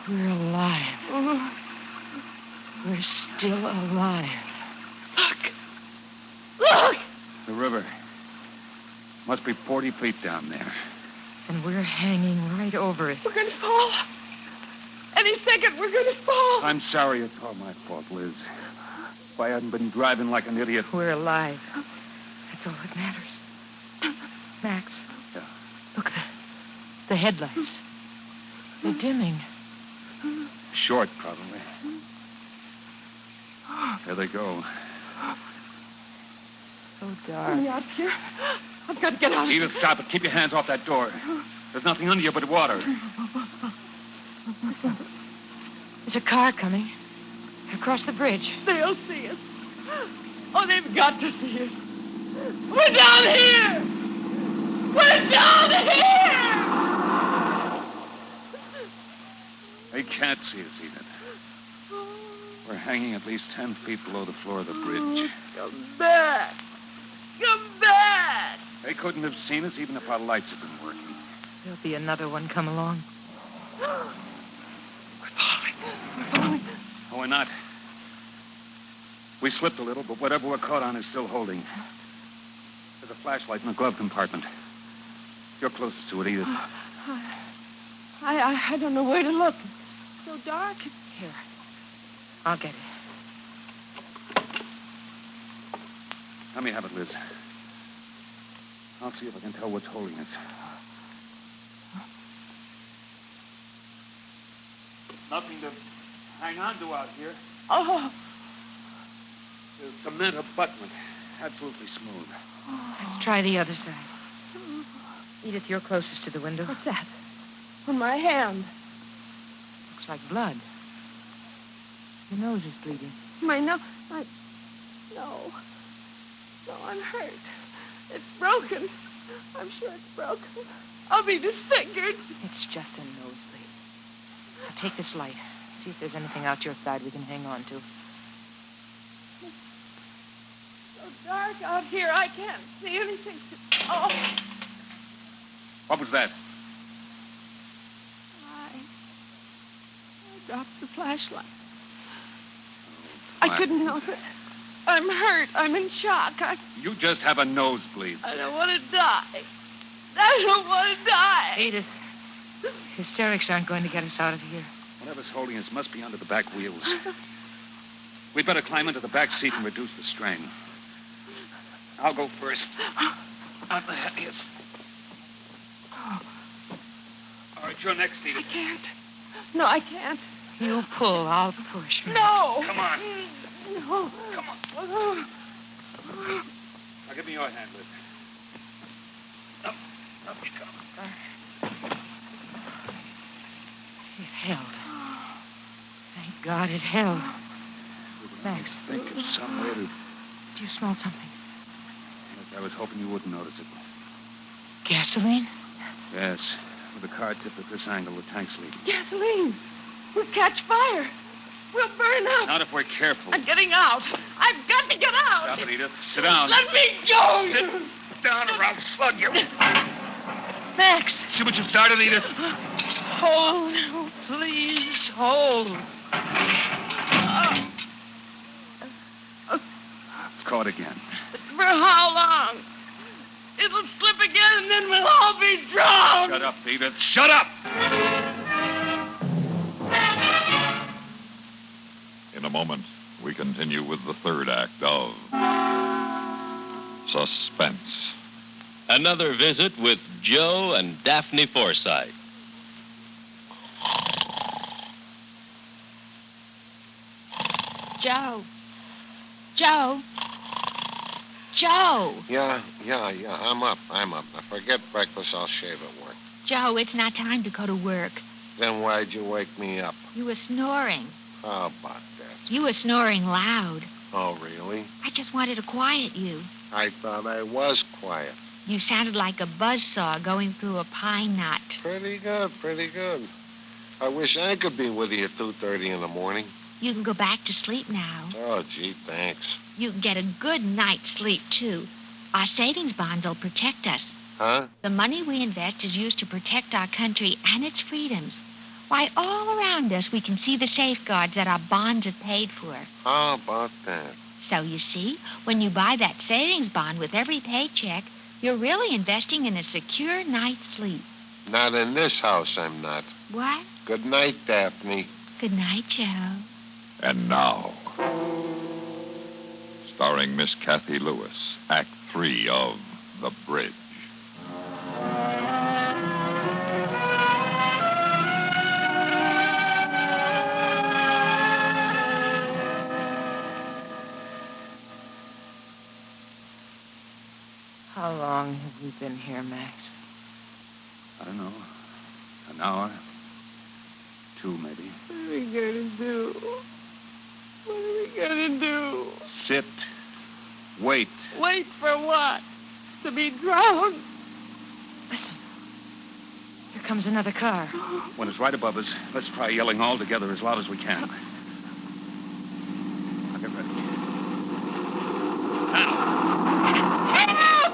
Speaker 17: We're alive. We're still alive.
Speaker 19: Look! The river. Must be 40 feet down there.
Speaker 17: And we're hanging right over it.
Speaker 18: We're going to fall. Any second, we're going to fall.
Speaker 19: I'm sorry it's all my fault, Liz. If I hadn't been driving like an idiot.
Speaker 17: We're alive. That's all that matters. Max.
Speaker 19: Yeah.
Speaker 17: Look, the headlights. They're dimming.
Speaker 19: Short, probably. There they go.
Speaker 17: So dark.
Speaker 18: Me out here. I've got to get out.
Speaker 19: Edith, stop it. Keep your hands off that door. There's nothing under you but water.
Speaker 17: There's a car coming. Across the bridge.
Speaker 18: They'll see us. Oh, they've got to see us. We're down here. We're down here.
Speaker 19: They can't see us, Edith. We're hanging at least 10 feet below the floor of the bridge.
Speaker 18: Come back. Come back.
Speaker 19: They couldn't have seen us even if our lights had been working.
Speaker 17: There'll be another one come along.
Speaker 18: We're falling.
Speaker 19: Oh, we're not. We slipped a little, but whatever we're caught on is still holding. There's a flashlight in the glove compartment. You're closest to it, Edith.
Speaker 18: I don't know where to look. It's so dark.
Speaker 17: Here. I'll get it.
Speaker 19: Let me have it, Liz. I'll see if I can tell what's holding it. Nothing to hang on to out here.
Speaker 18: Oh.
Speaker 19: There's cement abutment. Absolutely smooth.
Speaker 17: Let's try the other side. Edith, you're closest to the window.
Speaker 18: What's that? On my hand.
Speaker 17: Looks like blood. Your nose is bleeding.
Speaker 18: My nose. No. No, I'm hurt. It's broken. I'm sure it's broken. I'll be disfigured.
Speaker 17: It's just a nosebleed. Now take this light. See if there's anything out your side we can hang on to.
Speaker 18: It's so dark out here. I can't see anything. Oh.
Speaker 19: What was that?
Speaker 18: I dropped the flashlight. I couldn't help it. I'm hurt. I'm in shock.
Speaker 19: You just have a nosebleed.
Speaker 18: I don't want to die. I don't want to die.
Speaker 17: Edith, hysterics aren't going to get us out of here.
Speaker 19: Whatever's holding us must be under the back wheels. We'd better climb into the back seat and reduce the strain. I'll go first. I'm the heaviest. All right, you're next, Edith.
Speaker 18: I can't. No, I can't.
Speaker 17: You pull, I'll push.
Speaker 18: No.
Speaker 19: Come on.
Speaker 18: No.
Speaker 19: Come on. Now, give me your hand, Liz. Up you come.
Speaker 17: It held. Thank God it held. Max.
Speaker 19: Think of some way to...
Speaker 17: Do you smell something?
Speaker 19: Yes, I was hoping you wouldn't notice it.
Speaker 17: Gasoline?
Speaker 19: Yes. With the car tipped at this angle, the tank's leaking.
Speaker 18: Gasoline. We'll catch fire. We'll burn up.
Speaker 19: Not if we're careful.
Speaker 18: I'm getting out. I've got to get out.
Speaker 19: Stop it, Edith. Sit down.
Speaker 18: Let me go.
Speaker 19: Sit down or I'll slug you.
Speaker 17: Max.
Speaker 19: See what you've started, Edith?
Speaker 17: Hold. Oh, please, hold.
Speaker 19: It's caught again.
Speaker 18: For how long? It'll slip again and then we'll all be drowned.
Speaker 19: Shut up, Edith. Shut up!
Speaker 1: In a moment, we continue with the third act of Suspense.
Speaker 3: Another visit with Joe and Daphne Forsythe.
Speaker 16: Joe. Joe. Joe.
Speaker 5: Yeah. I'm up. Now forget breakfast. I'll shave at work.
Speaker 16: Joe, it's not time to go to work.
Speaker 5: Then why'd you wake me up?
Speaker 16: You were snoring.
Speaker 5: How about that?
Speaker 16: You were snoring loud.
Speaker 5: Oh, really?
Speaker 16: I just wanted to quiet you.
Speaker 5: I thought I was quiet.
Speaker 16: You sounded like a buzzsaw going through a pine knot.
Speaker 5: Pretty good. I wish I could be with you at 2:30 in the morning.
Speaker 16: You can go back to sleep now.
Speaker 5: Oh, gee, thanks.
Speaker 16: You can get a good night's sleep, too. Our savings bonds will protect us.
Speaker 5: Huh?
Speaker 16: The money we invest is used to protect our country and its freedoms. Why, all around us we can see the safeguards that our bonds have paid for.
Speaker 5: How about that?
Speaker 16: So, you see, when you buy that savings bond with every paycheck, you're really investing in a secure night's sleep.
Speaker 5: Not in this house, I'm not.
Speaker 16: What?
Speaker 5: Good night, Daphne.
Speaker 16: Good night, Joe.
Speaker 1: And now, starring Miss Kathy Lewis, Act 3 of The Bridge.
Speaker 17: How long have we been here, Max?
Speaker 19: I don't know. An hour. 2, maybe.
Speaker 18: What are we going to do? What are we going to do?
Speaker 19: Sit. Wait.
Speaker 18: Wait for what? To be drowned?
Speaker 17: Listen. Here comes another car.
Speaker 19: When it's right above us, let's try yelling all together as loud as we can. I'll get ready. Now.
Speaker 18: Help!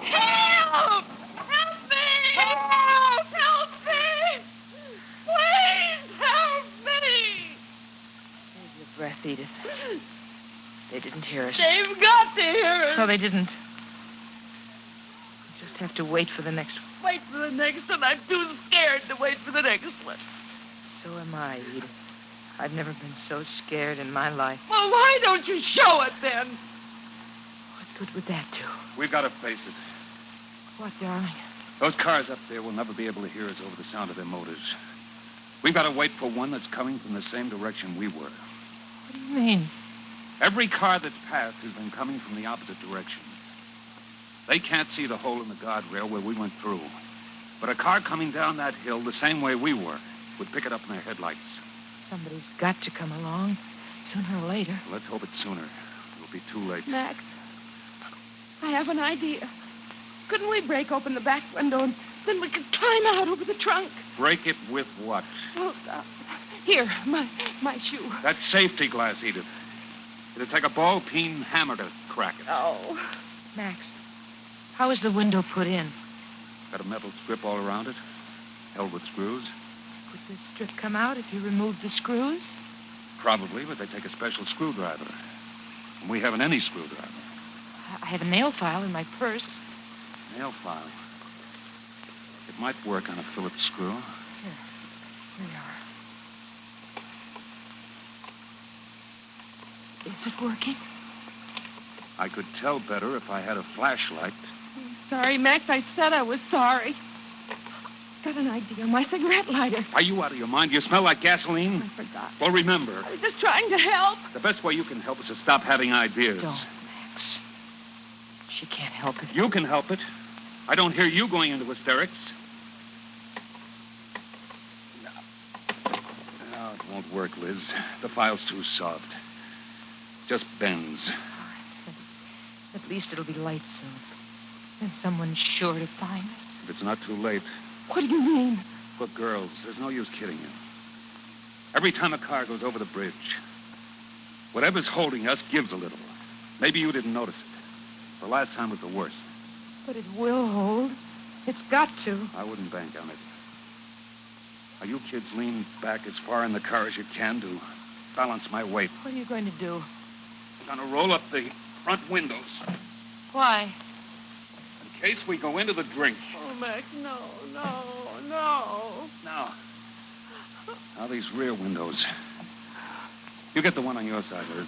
Speaker 18: Help! Help me! Help! Help me! Please help me!
Speaker 17: Save your breath, Edith. They didn't hear us.
Speaker 18: They've got to hear us.
Speaker 17: No, they didn't. We just have to wait for the next one.
Speaker 18: Wait for the next one. I'm too scared to wait for the next one.
Speaker 17: So am I, Edith. I've never been so scared in my life.
Speaker 18: Well, why don't you show it then?
Speaker 17: What good would that do?
Speaker 19: We've got to face it.
Speaker 17: What, darling?
Speaker 19: Those cars up there will never be able to hear us over the sound of their motors. We've got to wait for one that's coming from the same direction we were.
Speaker 17: What do you mean?
Speaker 19: Every car that's passed has been coming from the opposite direction. They can't see the hole in the guardrail where we went through. But a car coming down that hill the same way we were would pick it up in their headlights.
Speaker 17: Somebody's got to come along sooner or later.
Speaker 19: Let's hope it's sooner. It'll be too late.
Speaker 18: Max, I have an idea. Couldn't we break open the back window and then we could climb out over the trunk?
Speaker 19: Break it with what?
Speaker 18: Well, here, my shoe.
Speaker 19: That safety glass, Edith. It'll take a ball-peen hammer to crack it.
Speaker 18: Oh.
Speaker 17: Max, how is the window put in?
Speaker 19: Got a metal strip all around it, held with screws.
Speaker 17: Would the strip come out if you removed the screws?
Speaker 19: Probably, but they take a special screwdriver. And we haven't any screwdriver.
Speaker 17: I have a nail file in my purse.
Speaker 19: Nail file. It might work on a Phillips screw.
Speaker 17: Here we are. Is it working?
Speaker 19: I could tell better if I had a flashlight.
Speaker 18: Sorry, Max. I said I was sorry. Got an idea. My cigarette lighter.
Speaker 19: Are you out of your mind? You smell like gasoline?
Speaker 18: I forgot.
Speaker 19: Well, remember,
Speaker 18: I was just trying to help.
Speaker 19: the best way you can help is to stop having ideas.
Speaker 17: Don't, Max. She can't help it.
Speaker 19: You can help it. I don't hear you going into hysterics. No, it won't work, Liz. The file's too soft. Just bends.
Speaker 17: At least it'll be light soon. Then someone's sure to find us.
Speaker 19: If it's not too late.
Speaker 18: What do you mean?
Speaker 19: Look, girls, there's no use kidding you. Every time a car goes over the bridge, whatever's holding us gives a little. Maybe you didn't notice it. The last time was the worst.
Speaker 18: But it will hold. It's got to.
Speaker 19: I wouldn't bank on it. Now, you kids lean back as far in the car as you can to balance my weight.
Speaker 18: What are you going to do?
Speaker 19: I'm going to roll up the front windows
Speaker 18: Why?
Speaker 19: in case we go into the drink.
Speaker 18: Oh, Max, no.
Speaker 19: Now these rear windows. You get the one on your side, Liz.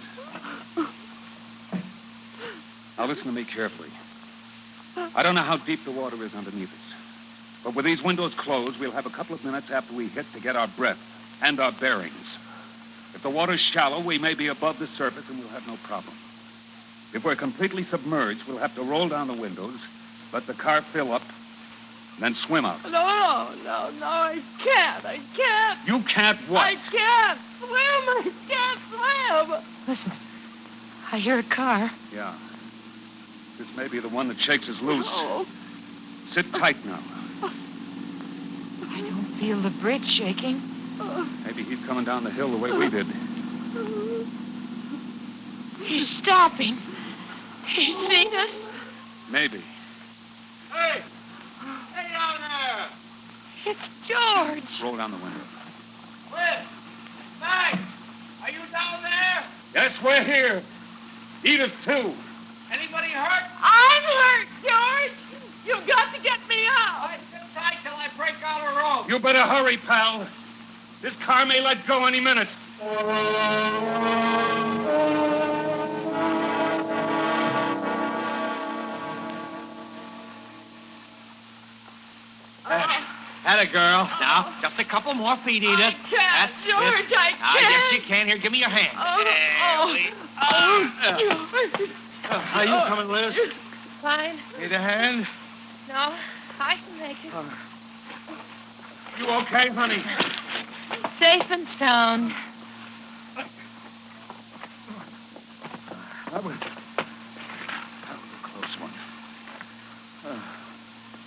Speaker 19: Now listen to me carefully. I don't know how deep the water is underneath us. But with these windows closed, we'll have a couple of minutes after we hit to get our breath and our bearings. If the water's shallow, we may be above the surface and we'll have no problem. If we're completely submerged, we'll have to roll down the windows, let the car fill up, then swim out.
Speaker 18: No, I can't.
Speaker 19: You can't what?
Speaker 18: I can't swim.
Speaker 17: Listen, I hear a car.
Speaker 19: Yeah. This may be the one that shakes us loose.
Speaker 18: Oh.
Speaker 19: Sit tight now.
Speaker 17: I don't feel the bridge shaking.
Speaker 19: Maybe he's coming down the hill the way we did.
Speaker 17: He's stopping. He's seen us.
Speaker 19: Maybe.
Speaker 5: Hey! Hey down there!
Speaker 17: It's George.
Speaker 19: Roll down the window.
Speaker 5: Liz! Max! Are you down there?
Speaker 19: Yes, we're here. Edith, too.
Speaker 5: Anybody hurt?
Speaker 18: I'm hurt, George. You've got to get me out.
Speaker 5: All right, sit tight till I break out a rope.
Speaker 19: You better hurry, pal. This car may let go any minute.
Speaker 9: Atta girl. Now, just a couple more feet, Edith.
Speaker 18: I can't,
Speaker 9: That's
Speaker 18: George,
Speaker 9: it.
Speaker 18: I can't.
Speaker 9: Yes, you can. Here, give me your hand. How you coming, Liz?
Speaker 17: Fine.
Speaker 9: Need a hand?
Speaker 17: No, I can make it.
Speaker 19: You okay, honey?
Speaker 17: Safe and sound.
Speaker 19: That was a close one.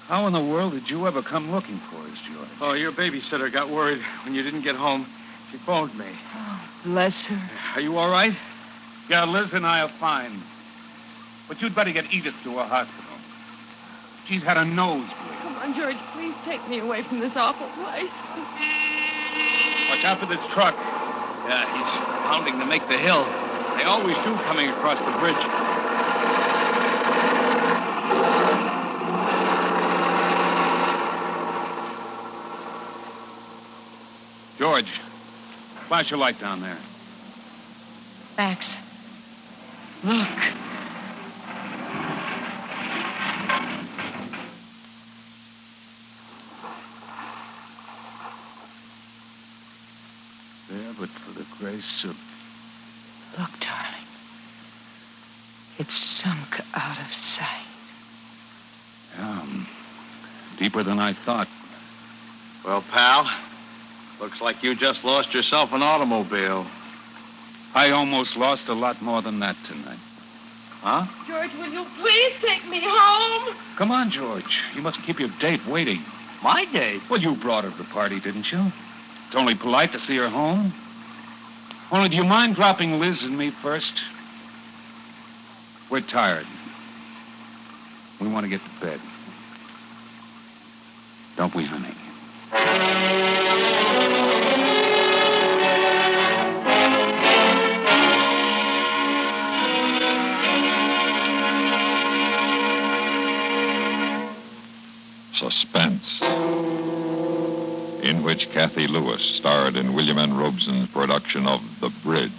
Speaker 19: How in the world did you ever come looking for us, George?
Speaker 11: Oh, your babysitter got worried when you didn't get home. She phoned me.
Speaker 17: Oh, bless her.
Speaker 19: Are you all right? Yeah, Liz and I are fine. But you'd better get Edith to a hospital. She's had a nosebleed.
Speaker 18: Come on, George, please take me away from this awful place.
Speaker 19: Watch out for this truck.
Speaker 9: Yeah, he's pounding to make the hill. They always do coming across the bridge.
Speaker 19: George, flash your light down there.
Speaker 17: Max, look.
Speaker 19: There, but for the grace of...
Speaker 17: Look, darling. It's sunk out of sight.
Speaker 19: Yeah, deeper than I thought.
Speaker 9: Well, pal, looks like you just lost yourself an automobile.
Speaker 19: I almost lost a lot more than that tonight. Huh?
Speaker 18: George, will you please take me home?
Speaker 19: Come on, George. You mustn't keep your date waiting.
Speaker 9: My date?
Speaker 19: Well, you brought her to the party, didn't you? It's only polite to see her home. Only, do you mind dropping Liz and me first? We're tired. We want to get to bed. Don't we, honey?
Speaker 1: Suspense, in which Kathy Lewis starred in William N. Robeson's production of The Bridge,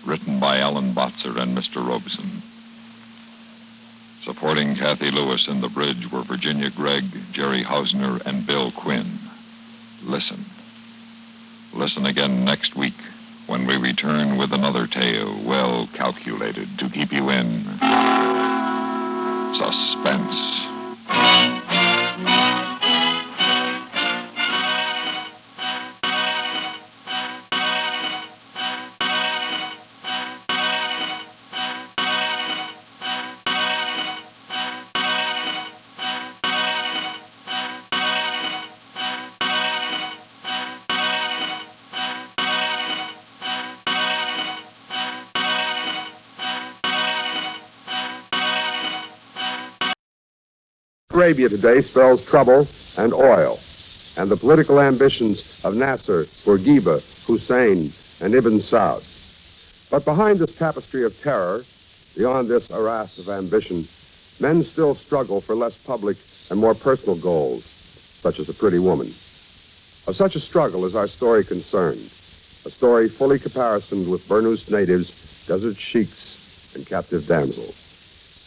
Speaker 1: written by Alan Botzer and Mr. Robeson. Supporting Kathy Lewis in The Bridge were Virginia Gregg, Jerry Hausner, and Bill Quinn. Listen. Listen again next week when we return with another tale well calculated to keep you in suspense.
Speaker 2: Arabia today spells trouble and oil, and the political ambitions of Nasser, Bourguiba, Hussein, and Ibn Saud. But behind this tapestry of terror, beyond this arras of ambition, men still struggle for less public and more personal goals, such as a pretty woman. Of such a struggle is our story concerned. A story fully caparisoned with Burnous natives, desert sheiks, and captive damsels.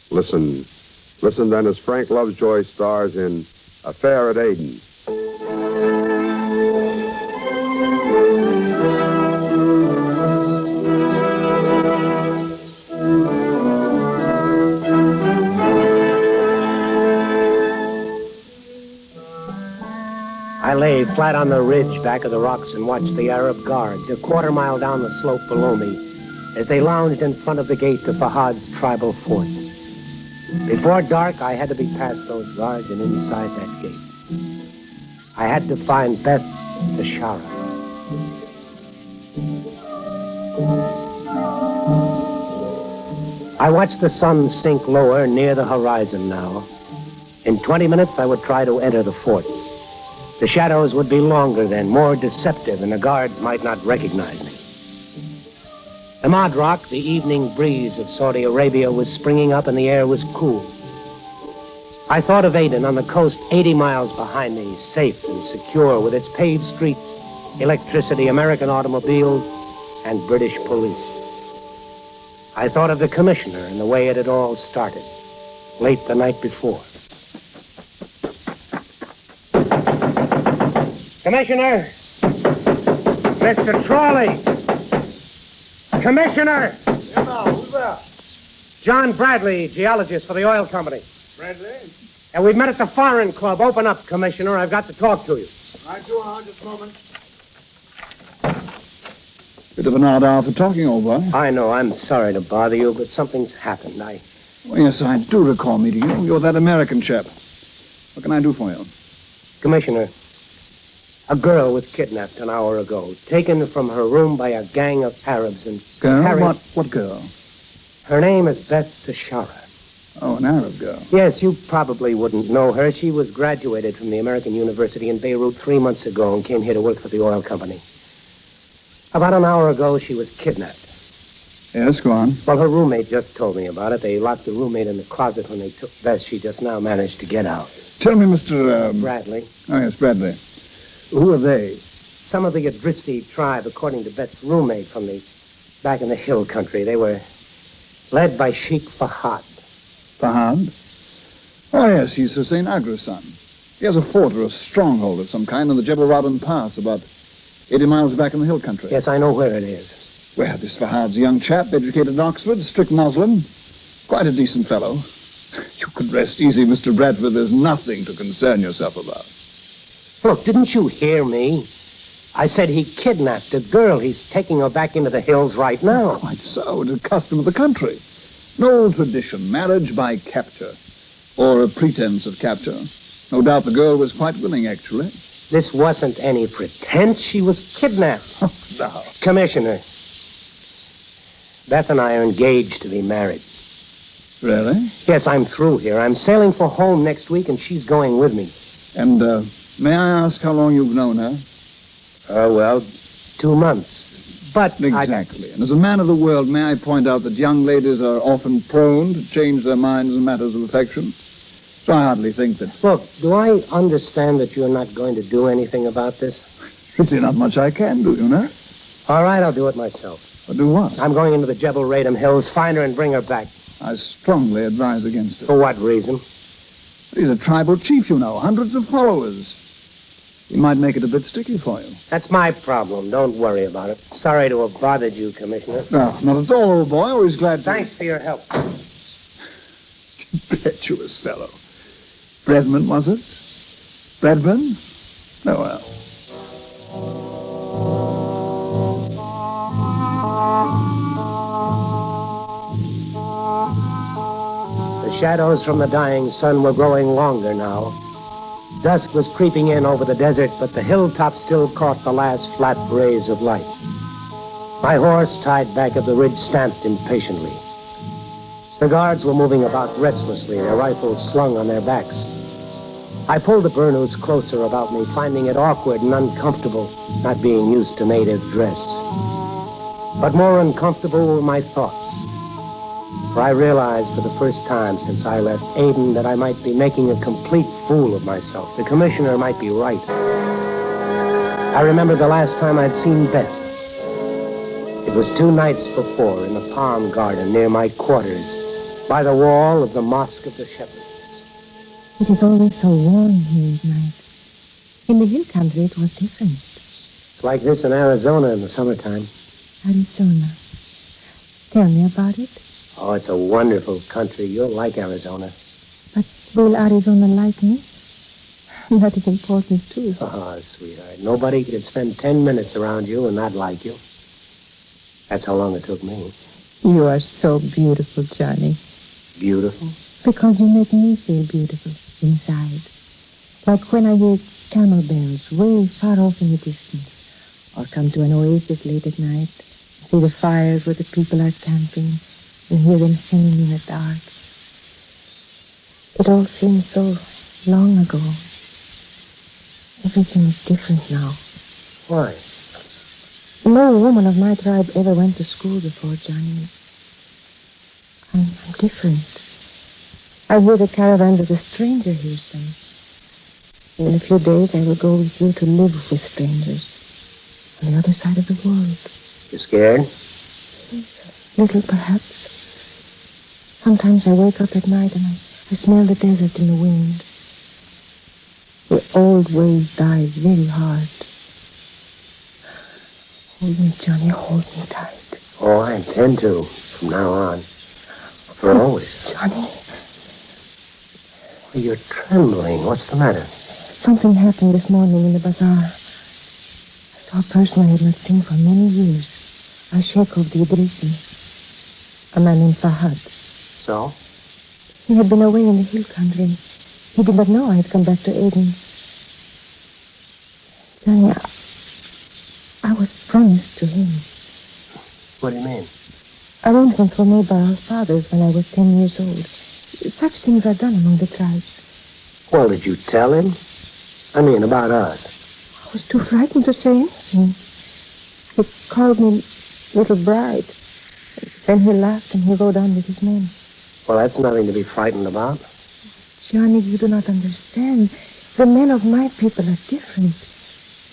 Speaker 2: Listen then as Frank Lovejoy stars in Affair at Aden.
Speaker 20: I lay flat on the ridge back of the rocks and watched the Arab guards a quarter mile down the slope below me as they lounged in front of the gate to Fahad's tribal fort. Before dark, I had to be past those guards and inside that gate. I had to find Beth Tashara. I watched the sun sink lower near the horizon now. In 20 minutes, I would try to enter the fort. The shadows would be longer then, more deceptive, and the guards might not recognize me. The Madrak, the evening breeze of Saudi Arabia, was springing up and the air was cool. I thought of Aden on the coast 80 miles behind me, safe and secure with its paved streets, electricity, American automobiles, and British police. I thought of the commissioner and the way it had all started, late the night before. Commissioner! Mr. Trawley! Commissioner!
Speaker 11: Yeah, now, who's that?
Speaker 20: John Bradley, geologist for the oil company.
Speaker 11: Bradley?
Speaker 20: And we've met at the Foreign Club. Open up, Commissioner. I've got to talk to you.
Speaker 11: Right, you are. Just a moment.
Speaker 10: Bit of an odd hour for talking, old boy.
Speaker 20: I know. I'm sorry to bother you, but something's happened.
Speaker 10: Oh, yes, I do recall meeting you. You're that American chap. What can I do for you?
Speaker 20: Commissioner, a girl was kidnapped an hour ago, taken from her room by a gang of Arabs and
Speaker 10: Girl?
Speaker 20: carried...
Speaker 10: What girl?
Speaker 20: Her name is Beth Tashara.
Speaker 10: Oh, an Arab girl.
Speaker 20: Yes, you probably wouldn't know her. She was graduated from the American University in Beirut 3 months ago and came here to work for the oil company. About an hour ago, she was kidnapped.
Speaker 10: Yes, go on.
Speaker 20: Well, her roommate just told me about it. They locked the roommate in the closet when they took Beth. She just now managed to get out.
Speaker 10: Tell me, Mr.
Speaker 20: Bradley.
Speaker 10: Oh, yes, Bradley. Who are they?
Speaker 20: Some of the Idrisi tribe, according to Beth's roommate from the back in the hill country. They were led by Sheikh Fahad.
Speaker 10: Fahad? Oh, yes, he's Hussein Agra's son. He has a fort or a stronghold of some kind on the Jebel Rabban Pass, about 80 miles back in the hill country.
Speaker 20: Yes, I know where it is.
Speaker 10: Well, this Fahad's a young chap, educated in Oxford, strict Muslim. Quite a decent fellow. You could rest easy, Mr. Bradford. There's nothing to concern yourself about.
Speaker 20: Look, didn't you hear me? I said he kidnapped a girl. He's taking her back into the hills right now.
Speaker 10: Quite so. It's a custom of the country. An old tradition, marriage by capture. Or a pretense of capture. No doubt the girl was quite willing, actually.
Speaker 20: This wasn't any pretense. She was kidnapped.
Speaker 10: Oh, no.
Speaker 20: Commissioner, Beth and I are engaged to be married.
Speaker 10: Really?
Speaker 20: Yes, I'm through here. I'm sailing for home next week, and she's going with me.
Speaker 10: And, may I ask how long you've known her?
Speaker 20: Well, 2 months. But
Speaker 10: exactly. And as a man of the world, may I point out that young ladies are often prone to change their minds in matters of affection? So I hardly think that...
Speaker 20: Look, do I understand that you're not going to do anything about this?
Speaker 10: Really not much I can do, you know.
Speaker 20: All right, I'll do it myself.
Speaker 10: But do what?
Speaker 20: I'm going into the Jebel Radam Hills, find her and bring her back.
Speaker 10: I strongly advise against it.
Speaker 20: For what reason?
Speaker 10: He's a tribal chief, you know, hundreds of followers. He might make it a bit sticky for you.
Speaker 20: That's my problem. Don't worry about it. Sorry to have bothered you, Commissioner.
Speaker 10: No, not at all, old boy. Always glad to...
Speaker 20: Thanks for your help.
Speaker 10: Impetuous fellow. Bredman, was it? Bradburn? Oh, well.
Speaker 20: The shadows from the dying sun were growing longer now. Dusk was creeping in over the desert, but the hilltop still caught the last flat rays of light. My horse, tied back of the ridge, stamped impatiently. The guards were moving about restlessly, their rifles slung on their backs. I pulled the Burnous closer about me, finding it awkward and uncomfortable, not being used to native dress. But more uncomfortable were my thoughts. For I realized for the first time since I left Aden that I might be making a complete fool of myself. The commissioner might be right. I remembered the last time I'd seen Beth. It was 2 nights before in a palm garden near my quarters, by the wall of the Mosque of the Shepherds.
Speaker 21: It is always so warm here at night. In the hill country, it was different.
Speaker 20: It's like this in Arizona in the summertime.
Speaker 21: Arizona. Tell me about it.
Speaker 20: Oh, it's a wonderful country. You'll like Arizona.
Speaker 21: But will Arizona like me? That is important, too.
Speaker 20: Oh, sweetheart. Nobody could spend 10 minutes around you and not like you. That's how long it took me.
Speaker 21: You are so beautiful, Johnny.
Speaker 20: Beautiful?
Speaker 21: Because you make me feel beautiful inside. Like when I hear camel bells way far off in the distance, or come to an oasis late at night, see the fires where the people are camping, and hear them singing in the dark. It all seems so long ago. Everything is different now.
Speaker 20: Why?
Speaker 21: No woman of my tribe ever went to school before, Johnny. I'm different. I hear the caravans of the stranger hears them. In a few days, I will go with you to live with strangers on the other side of the world.
Speaker 20: You scared?
Speaker 21: Little, perhaps. Sometimes I wake up at night and I smell the desert in the wind. The old ways die very hard. Hold me, Johnny, hold me tight.
Speaker 20: Oh, I intend to, from now on. For always.
Speaker 21: Johnny.
Speaker 20: Oh, you're trembling. What's the matter?
Speaker 21: Something happened this morning in the bazaar. I saw a person I had not seen for many years. A sheikh of the Idrisi. A man named Fahad.
Speaker 20: So?
Speaker 21: He had been away in the hill country. He did not know I had come back to Aden. Johnny, I was promised to him.
Speaker 20: What do you mean?
Speaker 21: Arrangements were made by our fathers when I was 10 years old. Such things are done among the tribes.
Speaker 20: Well, did you tell him? I mean, about us.
Speaker 21: I was too frightened to say anything. He called me little bride. Then he laughed and he rode on with his men.
Speaker 20: Well, that's nothing to be frightened about.
Speaker 21: Johnny, you do not understand. The men of my people are different.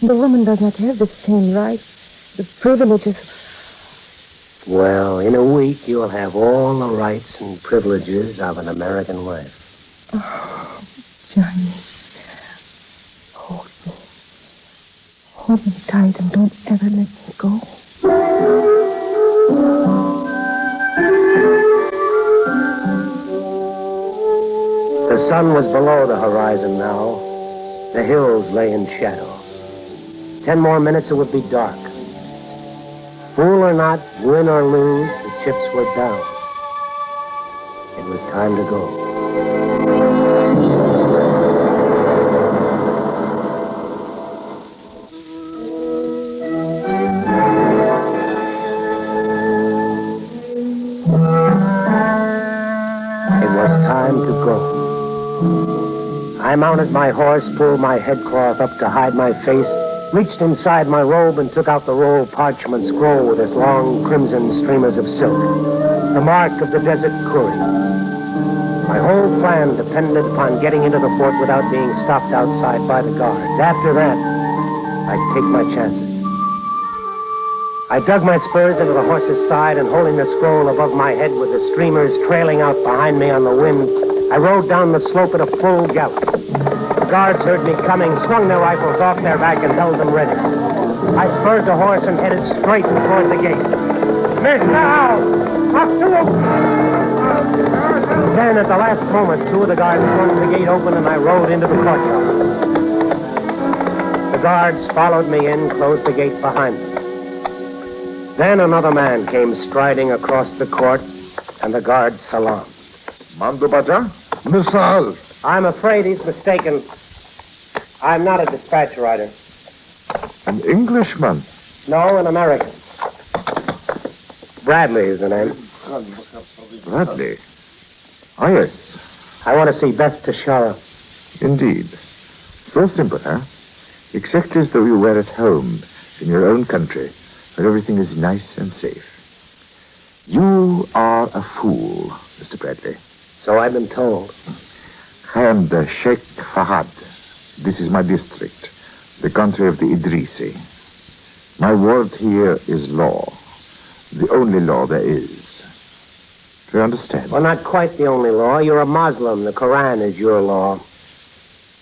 Speaker 21: The woman does not have the same rights, the privileges.
Speaker 20: Well, in a week, you'll have all the rights and privileges of an American wife.
Speaker 21: Oh, Johnny. Hold me. Hold me tight and don't ever let me go.
Speaker 20: The sun was below the horizon now. The hills lay in shadow. 10 more minutes, it would be dark. Fool or not, win or lose, the chips were down. It was time to go. It was time to go. I mounted my horse, pulled my headcloth up to hide my face, reached inside my robe and took out the roll of parchment scroll with its long crimson streamers of silk, the mark of the desert curate. My whole plan depended upon getting into the fort without being stopped outside by the guards. After that, I'd take my chances. I dug my spurs into the horse's side and holding the scroll above my head with the streamers trailing out behind me on the wind, I rode down the slope at a full gallop. The guards heard me coming, swung their rifles off their back, and held them ready. I spurred the horse and headed straight toward the gate. Mr. Howe! Up to him! Then, at the last moment, 2 of the guards swung the gate open, and I rode into the courtyard. The guards followed me in, closed the gate behind them. Then another man came striding across the court, and the guards salaamed.
Speaker 22: Mando Baja? Misal.
Speaker 20: I'm afraid he's mistaken. I'm not a dispatch rider.
Speaker 22: An Englishman?
Speaker 20: No, an American. Bradley is the name.
Speaker 22: Bradley? Ah, yes.
Speaker 20: I want to see Beth Tashara.
Speaker 22: Indeed. So simple, huh? Exactly as though you were at home in your own country, where everything is nice and safe. You are a fool, Mr. Bradley.
Speaker 20: So I've been told.
Speaker 22: I am the Sheikh Fahad. This is my district, the country of the Idrisi. My word here is law. the only law there is. Do you understand?
Speaker 20: Well, not quite the only law. You're a Muslim. The Koran is your law.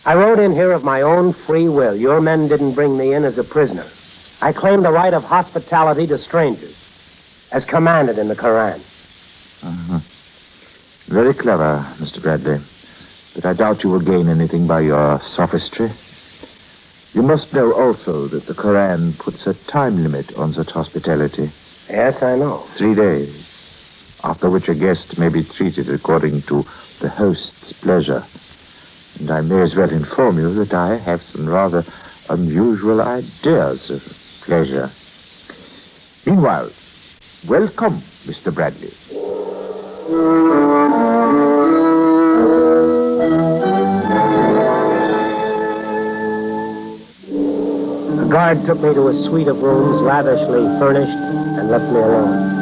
Speaker 20: I rode in here of my own free will. Your men didn't bring me in as a prisoner. I claim the right of hospitality to strangers, as commanded in the Koran.
Speaker 22: Uh-huh. Very clever, Mr. Bradley. But I doubt you will gain anything by your sophistry. You must know also that the Koran puts a time limit on such hospitality.
Speaker 20: Yes, I know.
Speaker 22: 3 days, after which a guest may be treated according to the host's pleasure. And I may as well inform you that I have some rather unusual ideas of pleasure. Meanwhile, welcome, Mr. Bradley.
Speaker 20: The guard took me to a suite of rooms lavishly furnished and left me alone.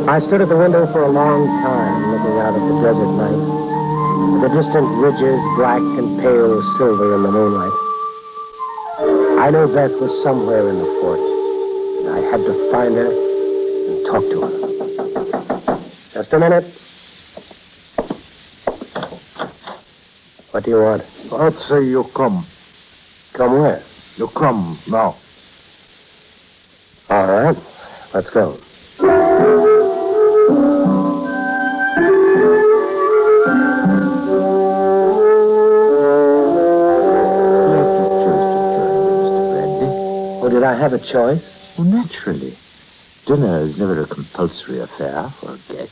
Speaker 20: I stood at the window for a long time, looking out at the desert night, with the distant ridges black and pale silver in the moonlight. I knew Beth was somewhere in the fort, and I had to find her and talk to her. Just a minute. What do you want?
Speaker 22: I'd say you come.
Speaker 20: Come where?
Speaker 22: You come now.
Speaker 20: All right. Let's go. Oh, did I have a choice?
Speaker 22: Well, naturally. Dinner is never a compulsory affair for a guest.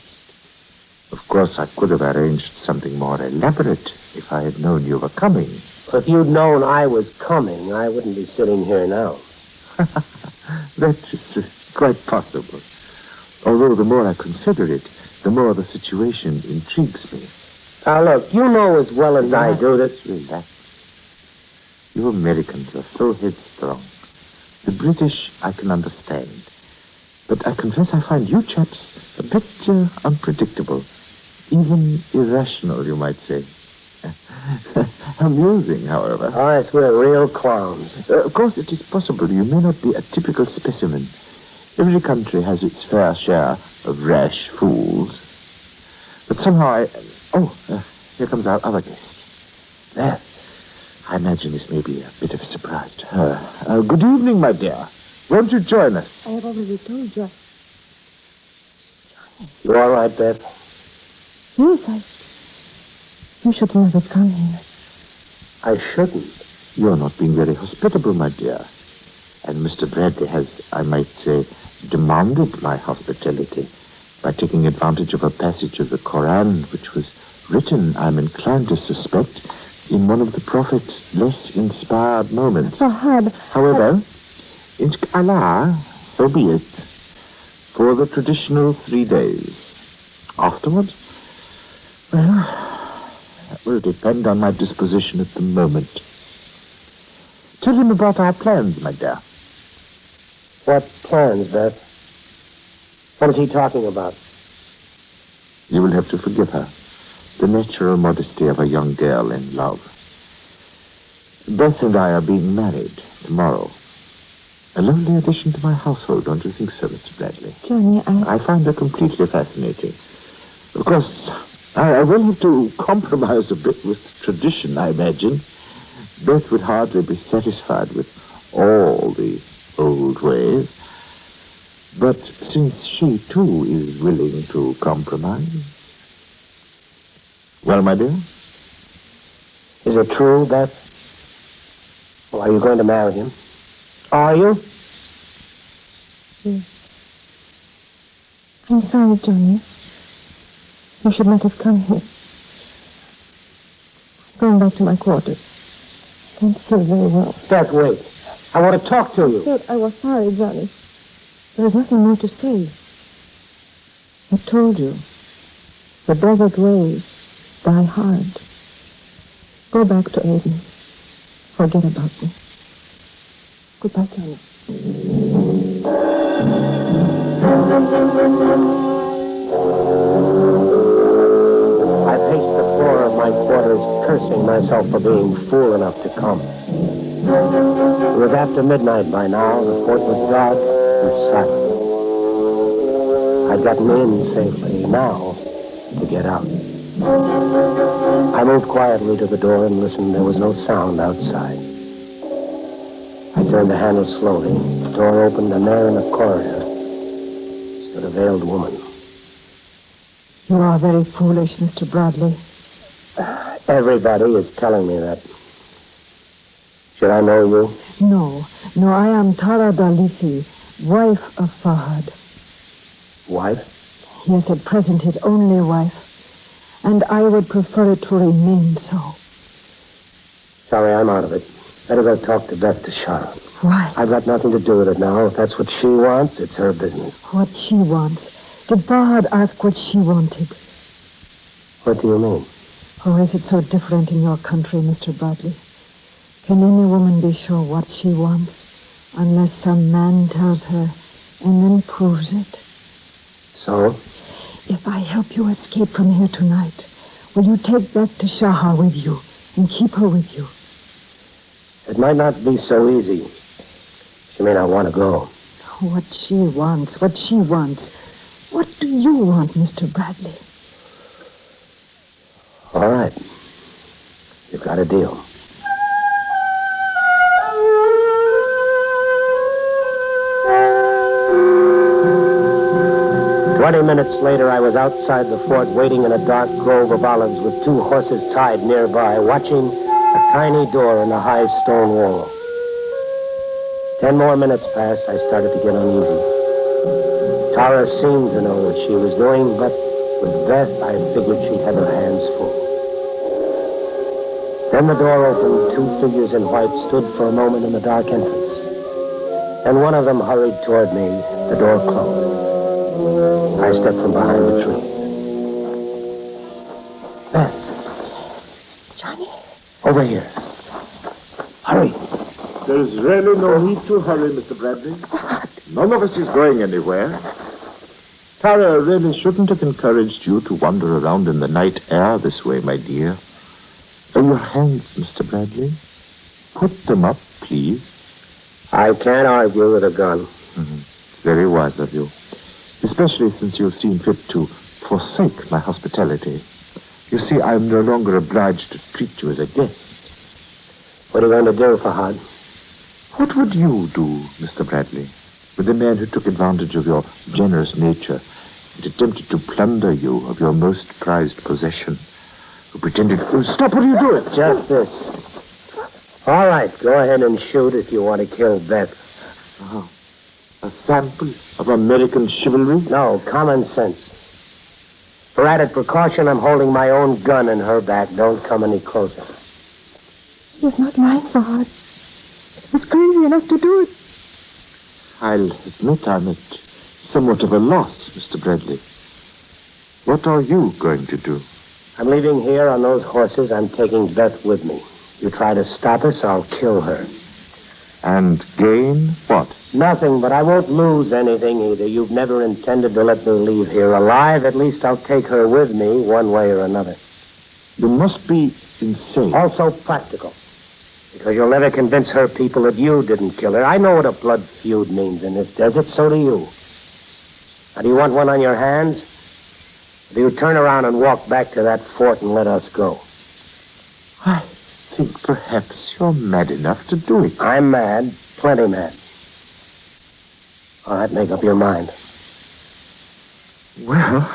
Speaker 22: Of course, I could have arranged something more elaborate if I had known you were coming.
Speaker 20: If you'd known I was coming, I wouldn't be sitting here now.
Speaker 22: That is quite possible. Although the more I consider it, the more the situation intrigues me.
Speaker 20: Now, look, you know as well as I do that...
Speaker 22: Relax. You Americans are so headstrong. The British I can understand. But I confess I find you chaps a bit unpredictable. Even irrational, you might say. Amusing, however.
Speaker 20: Oh, yes, we're real clowns.
Speaker 22: Of course, it is possible you may not be a typical specimen. Every country has its fair share of rash fools. But somehow here comes our other guest. There. I imagine this may be a bit of a surprise to her. Good evening, my dear. Won't you join us?
Speaker 21: I have already told you.
Speaker 20: You all right, Beth?
Speaker 21: Yes, You should not have come here.
Speaker 20: I shouldn't.
Speaker 22: You're not being very hospitable, my dear. And Mr. Bradley has, I might say, demanded my hospitality by taking advantage of a passage of the Koran which was written, I'm inclined to suspect, in one of the Prophet's less inspired moments. However, inshallah, so be it, for the traditional 3 days. Afterwards, well, that will depend on my disposition at the moment. Tell him about our plans, my dear.
Speaker 20: What plans, Beth? What is he talking about?
Speaker 22: You will have to forgive her. The natural modesty of a young girl in love. Beth and I are being married tomorrow. A lovely addition to my household, don't you think so, Mr. Bradley?
Speaker 21: Johnny,
Speaker 22: I find her completely fascinating. Of course, I will have to compromise a bit with tradition, I imagine. Beth would hardly be satisfied with all the old ways. But since she, too, is willing to compromise... Well, my dear?
Speaker 20: Is it true, Beth? Well, are you going to marry him? Are you?
Speaker 21: Yes. I'm sorry, Johnny. You should not have come here. I'm going back to my quarters. I don't feel very well.
Speaker 20: Beth, wait. I want to talk to you.
Speaker 21: But I was sorry, Johnny. There is nothing more to say. I told you. The desert ways die hard. Go back to Aden. Forget about me. Goodbye, Johnny.
Speaker 20: I paced the floor of my quarters, cursing myself for being fool enough to come. It was after midnight by now. The fort was dark and silent. I'd gotten in safely. Now, to get out. I moved quietly to the door and listened. There was no sound outside. I turned the handle slowly. The door opened, and there in the corridor stood a veiled woman.
Speaker 21: You are very foolish, Mr. Bradley.
Speaker 20: Everybody is telling me that. Should I know you?
Speaker 21: No, I am Tara Dalisi, wife of Fahad.
Speaker 20: Wife?
Speaker 21: Yes, at present his only wife. And I would prefer it to remain so.
Speaker 20: Sorry, I'm out of it. Better go talk to Beth DeSharon.
Speaker 21: Why?
Speaker 20: I've got nothing to do with it now. If that's what she wants, it's her business.
Speaker 21: What she wants. Did Fahad ask what she wanted?
Speaker 20: What do you mean?
Speaker 21: Or is it so different in your country, Mr. Bradley? Can any woman be sure what she wants unless some man tells her and then proves it?
Speaker 20: So?
Speaker 21: If I help you escape from here tonight, will you take Beth to Shaha with you and keep her with you?
Speaker 20: It might not be so easy. She may not want to go.
Speaker 21: What she wants. What do you want, Mr. Bradley?
Speaker 20: All right. You've got a deal. "20 minutes later, I was outside the fort, waiting in a dark grove of olives with 2 horses tied nearby, watching a tiny door in the high stone wall. 10 more minutes passed. I started to get uneasy. Tara seemed to know what she was doing, but with Beth, I figured she'd have her hands full. Then the door opened. 2 figures in white stood for a moment in the dark entrance. And one of them hurried toward me. The door closed. I stepped from behind the tree. Beth.
Speaker 21: Johnny?
Speaker 20: Over here. Hurry.
Speaker 22: There's really no need to hurry, Mr. Bradley. None of us is going anywhere. Tara really shouldn't have encouraged you to wander around in the night air this way, my dear. Your hands, Mr. Bradley. Put them up, please.
Speaker 20: I can't argue with a gun.
Speaker 22: Mm-hmm. Very wise of you. Especially since you've seen fit to forsake my hospitality. You see, I'm no longer obliged to treat you as a guest.
Speaker 20: What are you going to do, Fahad?
Speaker 22: What would you do, Mr. Bradley, with a man who took advantage of your generous nature and attempted to plunder you of your most prized possession, who pretended... Oh, stop, what are you doing?
Speaker 20: Just this. All right, go ahead and shoot if you want to kill Beth.
Speaker 22: Oh, a sample of American chivalry?
Speaker 20: No, common sense. For added precaution, I'm holding my own gun in her back. Don't come any closer.
Speaker 21: It's not my fault. It's crazy enough to do it.
Speaker 22: I'll admit I'm at somewhat of a loss, Mr. Bradley. What are you going to do?
Speaker 20: I'm leaving here on those horses. I'm taking Beth with me. You try to stop us, I'll kill her.
Speaker 22: And gain what?
Speaker 20: Nothing, but I won't lose anything either. You've never intended to let me leave here alive. At least I'll take her with me, one way or another.
Speaker 22: You must be insane.
Speaker 20: Also practical. Because you'll never convince her people that you didn't kill her. I know what a blood feud means in this desert, so do you. Now, do you want one on your hands? Or do you turn around and walk back to that fort and let us go?
Speaker 22: I think perhaps you're mad enough to do it.
Speaker 20: I'm mad. Plenty mad. All right, make up your mind.
Speaker 22: Well,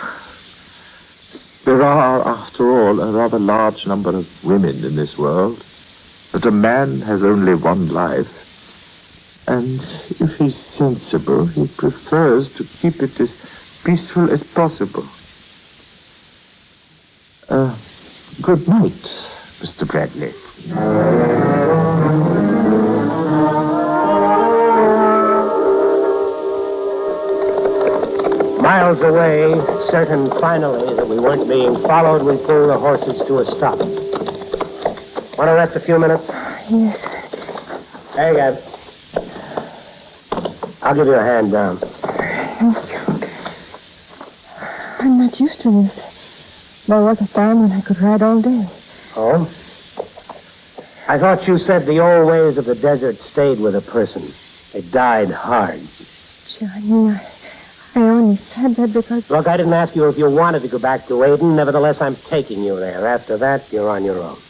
Speaker 22: there are, after all, a rather large number of women in this world. But a man has only one life. And if he's sensible, he prefers to keep it as peaceful as possible. Good night, Mr. Bradley.
Speaker 20: Miles away, certain finally that we weren't being followed, we pulled the horses to a stop. Want to rest a few minutes?
Speaker 21: Yes.
Speaker 20: There you go. I'll give you a hand down.
Speaker 21: Thank you. I'm not used to this. There was a time when I could ride all day.
Speaker 20: Oh? I thought you said the old ways of the desert stayed with a person. They died hard.
Speaker 21: Johnny, I only only said that because...
Speaker 20: Look, I didn't ask you if you wanted to go back to Aden. Nevertheless, I'm taking you there. After that, you're on your own.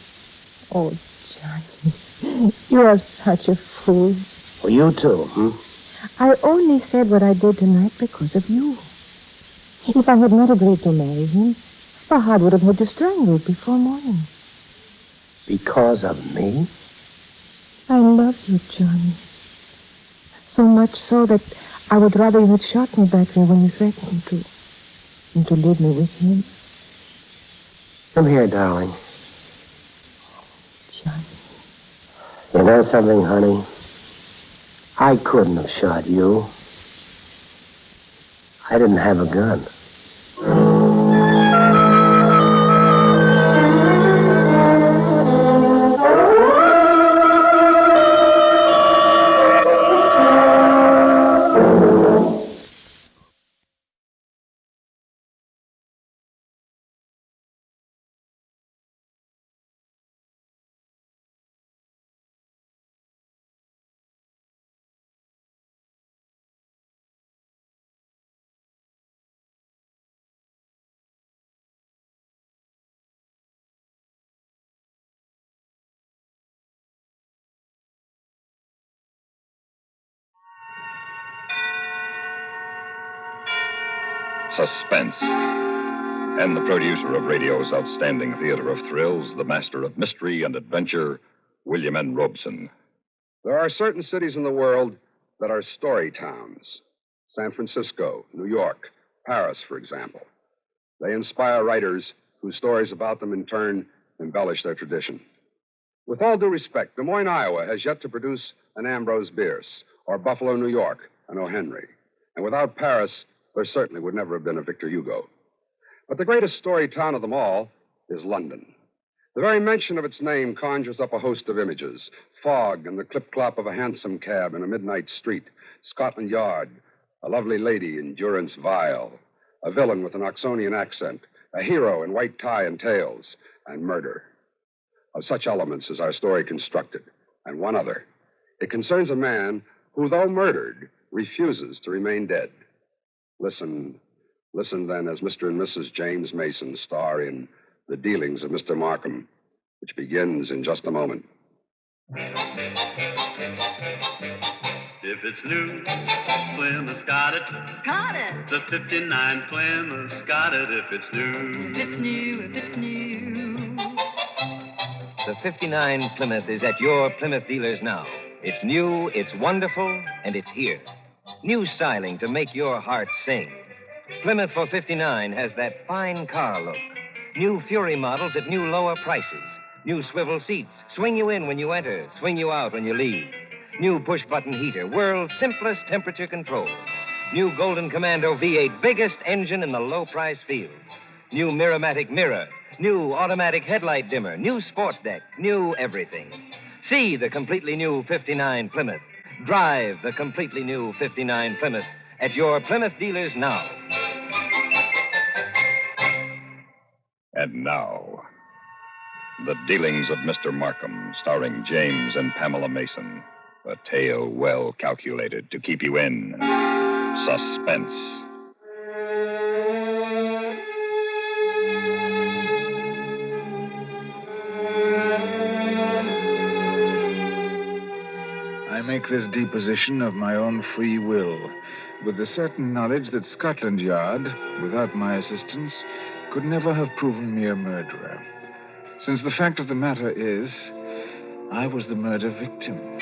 Speaker 21: Oh, Johnny, you are such a fool.
Speaker 20: Well, you too,
Speaker 21: I only said what I did tonight because of you. If I had not agreed to marry him, Fahad would have had you strangled before morning.
Speaker 20: Because of me?
Speaker 21: I love you, Johnny. So much so that I would rather you had shot me back there when you threatened to. And to leave me with him.
Speaker 20: Come here, darling.
Speaker 21: Johnny.
Speaker 20: You know something, honey? I couldn't have shot you. I didn't have a gun.
Speaker 1: Suspense. And the producer of radio's outstanding theater of thrills, the master of mystery and adventure, William N. Robeson.
Speaker 2: There are certain cities in the world that are story towns. San Francisco, New York, Paris, for example. They inspire writers whose stories about them, in turn, embellish their tradition. With all due respect, Des Moines, Iowa has yet to produce an Ambrose Bierce, or Buffalo, New York, an O. Henry. And without Paris, there certainly would never have been a Victor Hugo. But the greatest story town of them all is London. The very mention of its name conjures up a host of images. Fog and the clip-clop of a hansom cab in a midnight street. Scotland Yard, a lovely lady in durance vile. A villain with an Oxonian accent. A hero in white tie and tails. And murder. Of such elements is our story constructed. And one other. It concerns a man who, though murdered, refuses to remain dead. Listen then as Mr. and Mrs. James Mason star in The Dealings of Mr. Markham, which begins in just a moment.
Speaker 4: If it's new, Plymouth's got it.
Speaker 13: Got it.
Speaker 4: The 59 Plymouth's got it if it's new.
Speaker 13: If it's new, if it's new.
Speaker 23: The 59 Plymouth is at your Plymouth dealers now. It's new, it's wonderful, and it's here. New styling to make your heart sing. Plymouth for 59 has that fine car look. New Fury models at new lower prices. New swivel seats. Swing you in when you enter. Swing you out when you leave. New push-button heater. World's simplest temperature control. New Golden Commando V8. Biggest engine in the low-price field. New Miramatic mirror. New automatic headlight dimmer. New sport deck. New everything. See the completely new 59 Plymouth. Drive the completely new 59 Plymouth at your Plymouth dealers now.
Speaker 1: And now, The Dealings of Mr. Markham, starring James and Pamela Mason. A tale well calculated to keep you in suspense.
Speaker 24: I make this deposition of my own free will, with the certain knowledge that Scotland Yard, without my assistance, could never have proven me a murderer. Since the fact of the matter is, I was the murder victim.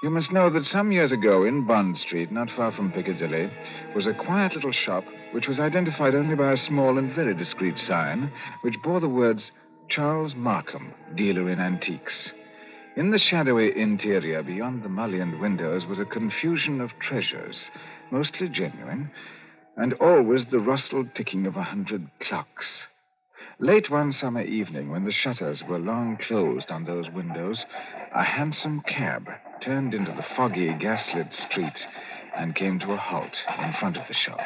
Speaker 24: You must know that some years ago in Bond Street, not far from Piccadilly, was a quiet little shop which was identified only by a small and very discreet sign which bore the words, Charles Markham, dealer in antiques. In the shadowy interior, beyond the mullioned windows, was a confusion of treasures, mostly genuine, and always the rustled ticking of 100 clocks. Late one summer evening, when the shutters were long closed on those windows, a hansom cab turned into the foggy, gaslit street and came to a halt in front of the shop.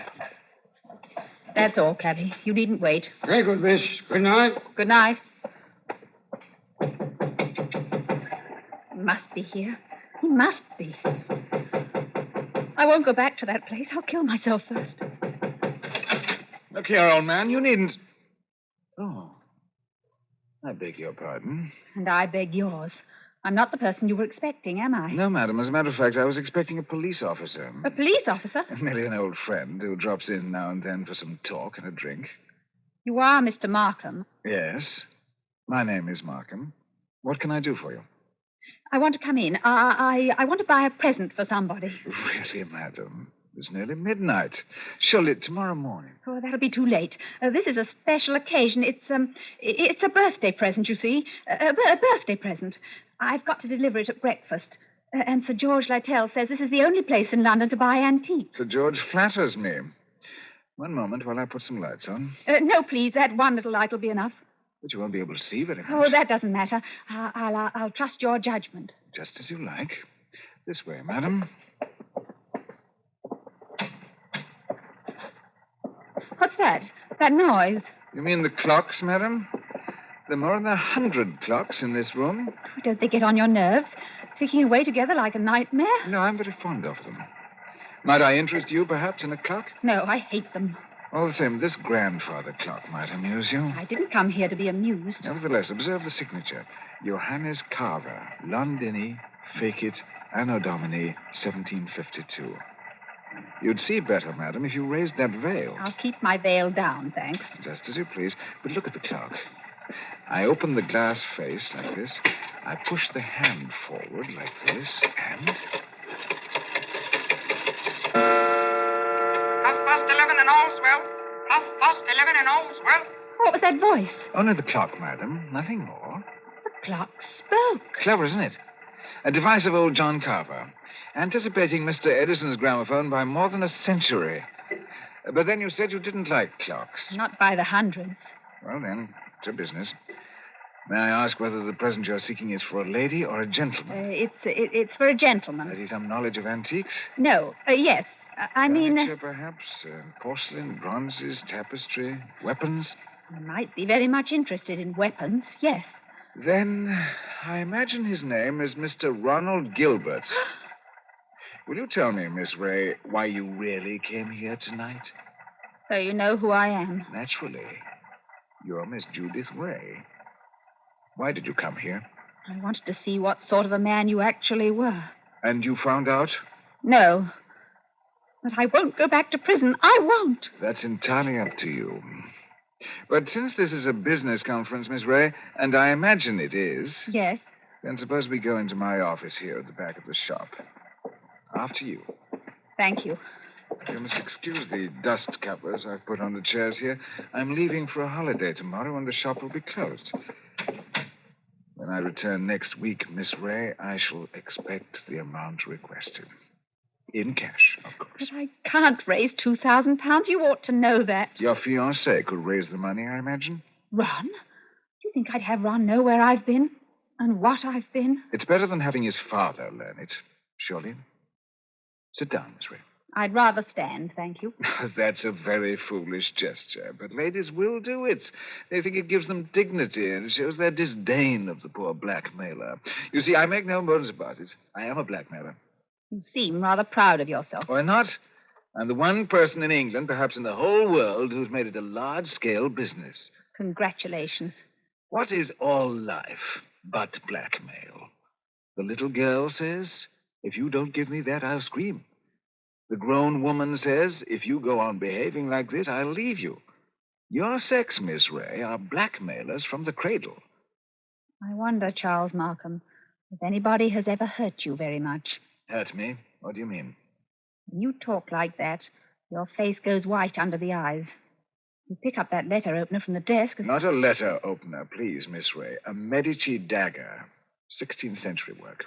Speaker 13: That's all, cabby. You needn't wait.
Speaker 25: Very good, miss. Good night.
Speaker 13: Good night. He must be here. He must be. I won't go back to that place. I'll kill myself first.
Speaker 24: Look here, old man, you needn't... Oh. I beg your pardon.
Speaker 13: And I beg yours. I'm not the person you were expecting, am I?
Speaker 24: No, madam. As a matter of fact, I was expecting a police officer.
Speaker 13: A police officer?
Speaker 24: Merely an old friend who drops in now and then for some talk and a drink.
Speaker 13: You are Mr. Markham.
Speaker 24: Yes. My name is Markham. What can I do for you?
Speaker 13: I want to come in. I want to buy a present for somebody.
Speaker 24: Really, madam? It's nearly midnight. Surely tomorrow morning.
Speaker 13: Oh, that'll be too late. This is a special occasion. It's a birthday present, you see. A birthday present. I've got to deliver it at breakfast. And Sir George Lytell says this is the only place in London to buy antiques.
Speaker 24: Sir George flatters me. One moment while I put some lights on.
Speaker 13: No, please. That one little light will be enough.
Speaker 24: But you won't be able to see very much.
Speaker 13: Oh, that doesn't matter. I'll trust your judgment.
Speaker 24: Just as you like. This way, madam.
Speaker 13: What's that? That noise?
Speaker 24: You mean the clocks, madam? There are more than 100 clocks in this room.
Speaker 13: Don't they get on your nerves? Ticking away together like a nightmare?
Speaker 24: No, I'm very fond of them. Might I interest you, perhaps, in a clock?
Speaker 13: No, I hate them.
Speaker 24: All the same, this grandfather clock might amuse you.
Speaker 13: I didn't come here to be amused.
Speaker 24: Nevertheless, observe the signature. Johannes Carver, Londini, Fecit, Anno Domini, 1752. You'd see better, madam, if you raised that veil.
Speaker 13: I'll keep my veil down, thanks.
Speaker 24: Just as you please. But look at the clock. I open the glass face like this. I push the hand forward like this, and...
Speaker 6: 11 and all's well. 11 and all's well.
Speaker 13: What was that voice?
Speaker 24: Only the clock, madam. Nothing more.
Speaker 13: The clock spoke.
Speaker 24: Clever, isn't it? A device of old John Carver. Anticipating Mr. Edison's gramophone by more than a century. But then you said you didn't like clocks.
Speaker 13: Not by the hundreds.
Speaker 24: Well, then, it's your business. May I ask whether the present you're seeking is for a lady or a gentleman?
Speaker 13: It's for a gentleman.
Speaker 24: Has he some knowledge of antiques?
Speaker 13: No. Yes. I mean...
Speaker 24: Furniture, perhaps? Porcelain, bronzes, tapestry, weapons?
Speaker 13: He might be very much interested in weapons, yes.
Speaker 24: Then I imagine his name is Mr. Ronald Gilbert. Will you tell me, Miss Ray, why you really came here tonight?
Speaker 13: So you know who I am.
Speaker 24: Naturally. You're Miss Judith Ray. Why did you come here?
Speaker 13: I wanted to see what sort of a man you actually were.
Speaker 24: And you found out?
Speaker 13: No. But I won't go back to prison. I won't.
Speaker 24: That's entirely up to you. But since this is a business conference, Miss Ray, and I imagine it is...
Speaker 13: Yes?
Speaker 24: Then suppose we go into my office here at the back of the shop. After you.
Speaker 13: Thank you.
Speaker 24: You must excuse the dust covers I've put on the chairs here. I'm leaving for a holiday tomorrow, and the shop will be closed. When I return next week, Miss Ray, I shall expect the amount requested. In cash, of course.
Speaker 13: But I can't raise £2,000. You ought to know that.
Speaker 24: Your fiancé could raise the money, I imagine.
Speaker 13: Ron? Do you think I'd have Ron know where I've been? And what I've been?
Speaker 24: It's better than having his father learn it, surely. Sit down, Miss Ray.
Speaker 13: I'd rather stand, thank you.
Speaker 24: That's a very foolish gesture, but ladies will do it. They think it gives them dignity and shows their disdain of the poor blackmailer. You see, I make no bones about it. I am a blackmailer.
Speaker 13: You seem rather proud of yourself.
Speaker 24: Why not? I'm the one person in England, perhaps in the whole world, who's made it a large-scale business.
Speaker 13: Congratulations.
Speaker 24: What is all life but blackmail? The little girl says, if you don't give me that, I'll scream. The grown woman says, if you go on behaving like this, I'll leave you. Your sex, Miss Ray, are blackmailers from the cradle.
Speaker 13: I wonder, Charles Markham, if anybody has ever hurt you very much.
Speaker 24: Hurt me? What do you mean?
Speaker 13: When you talk like that, your face goes white under the eyes. You pick up that letter opener from the desk.
Speaker 24: Not a letter opener, please, Miss Ray. A Medici dagger. 16th century work.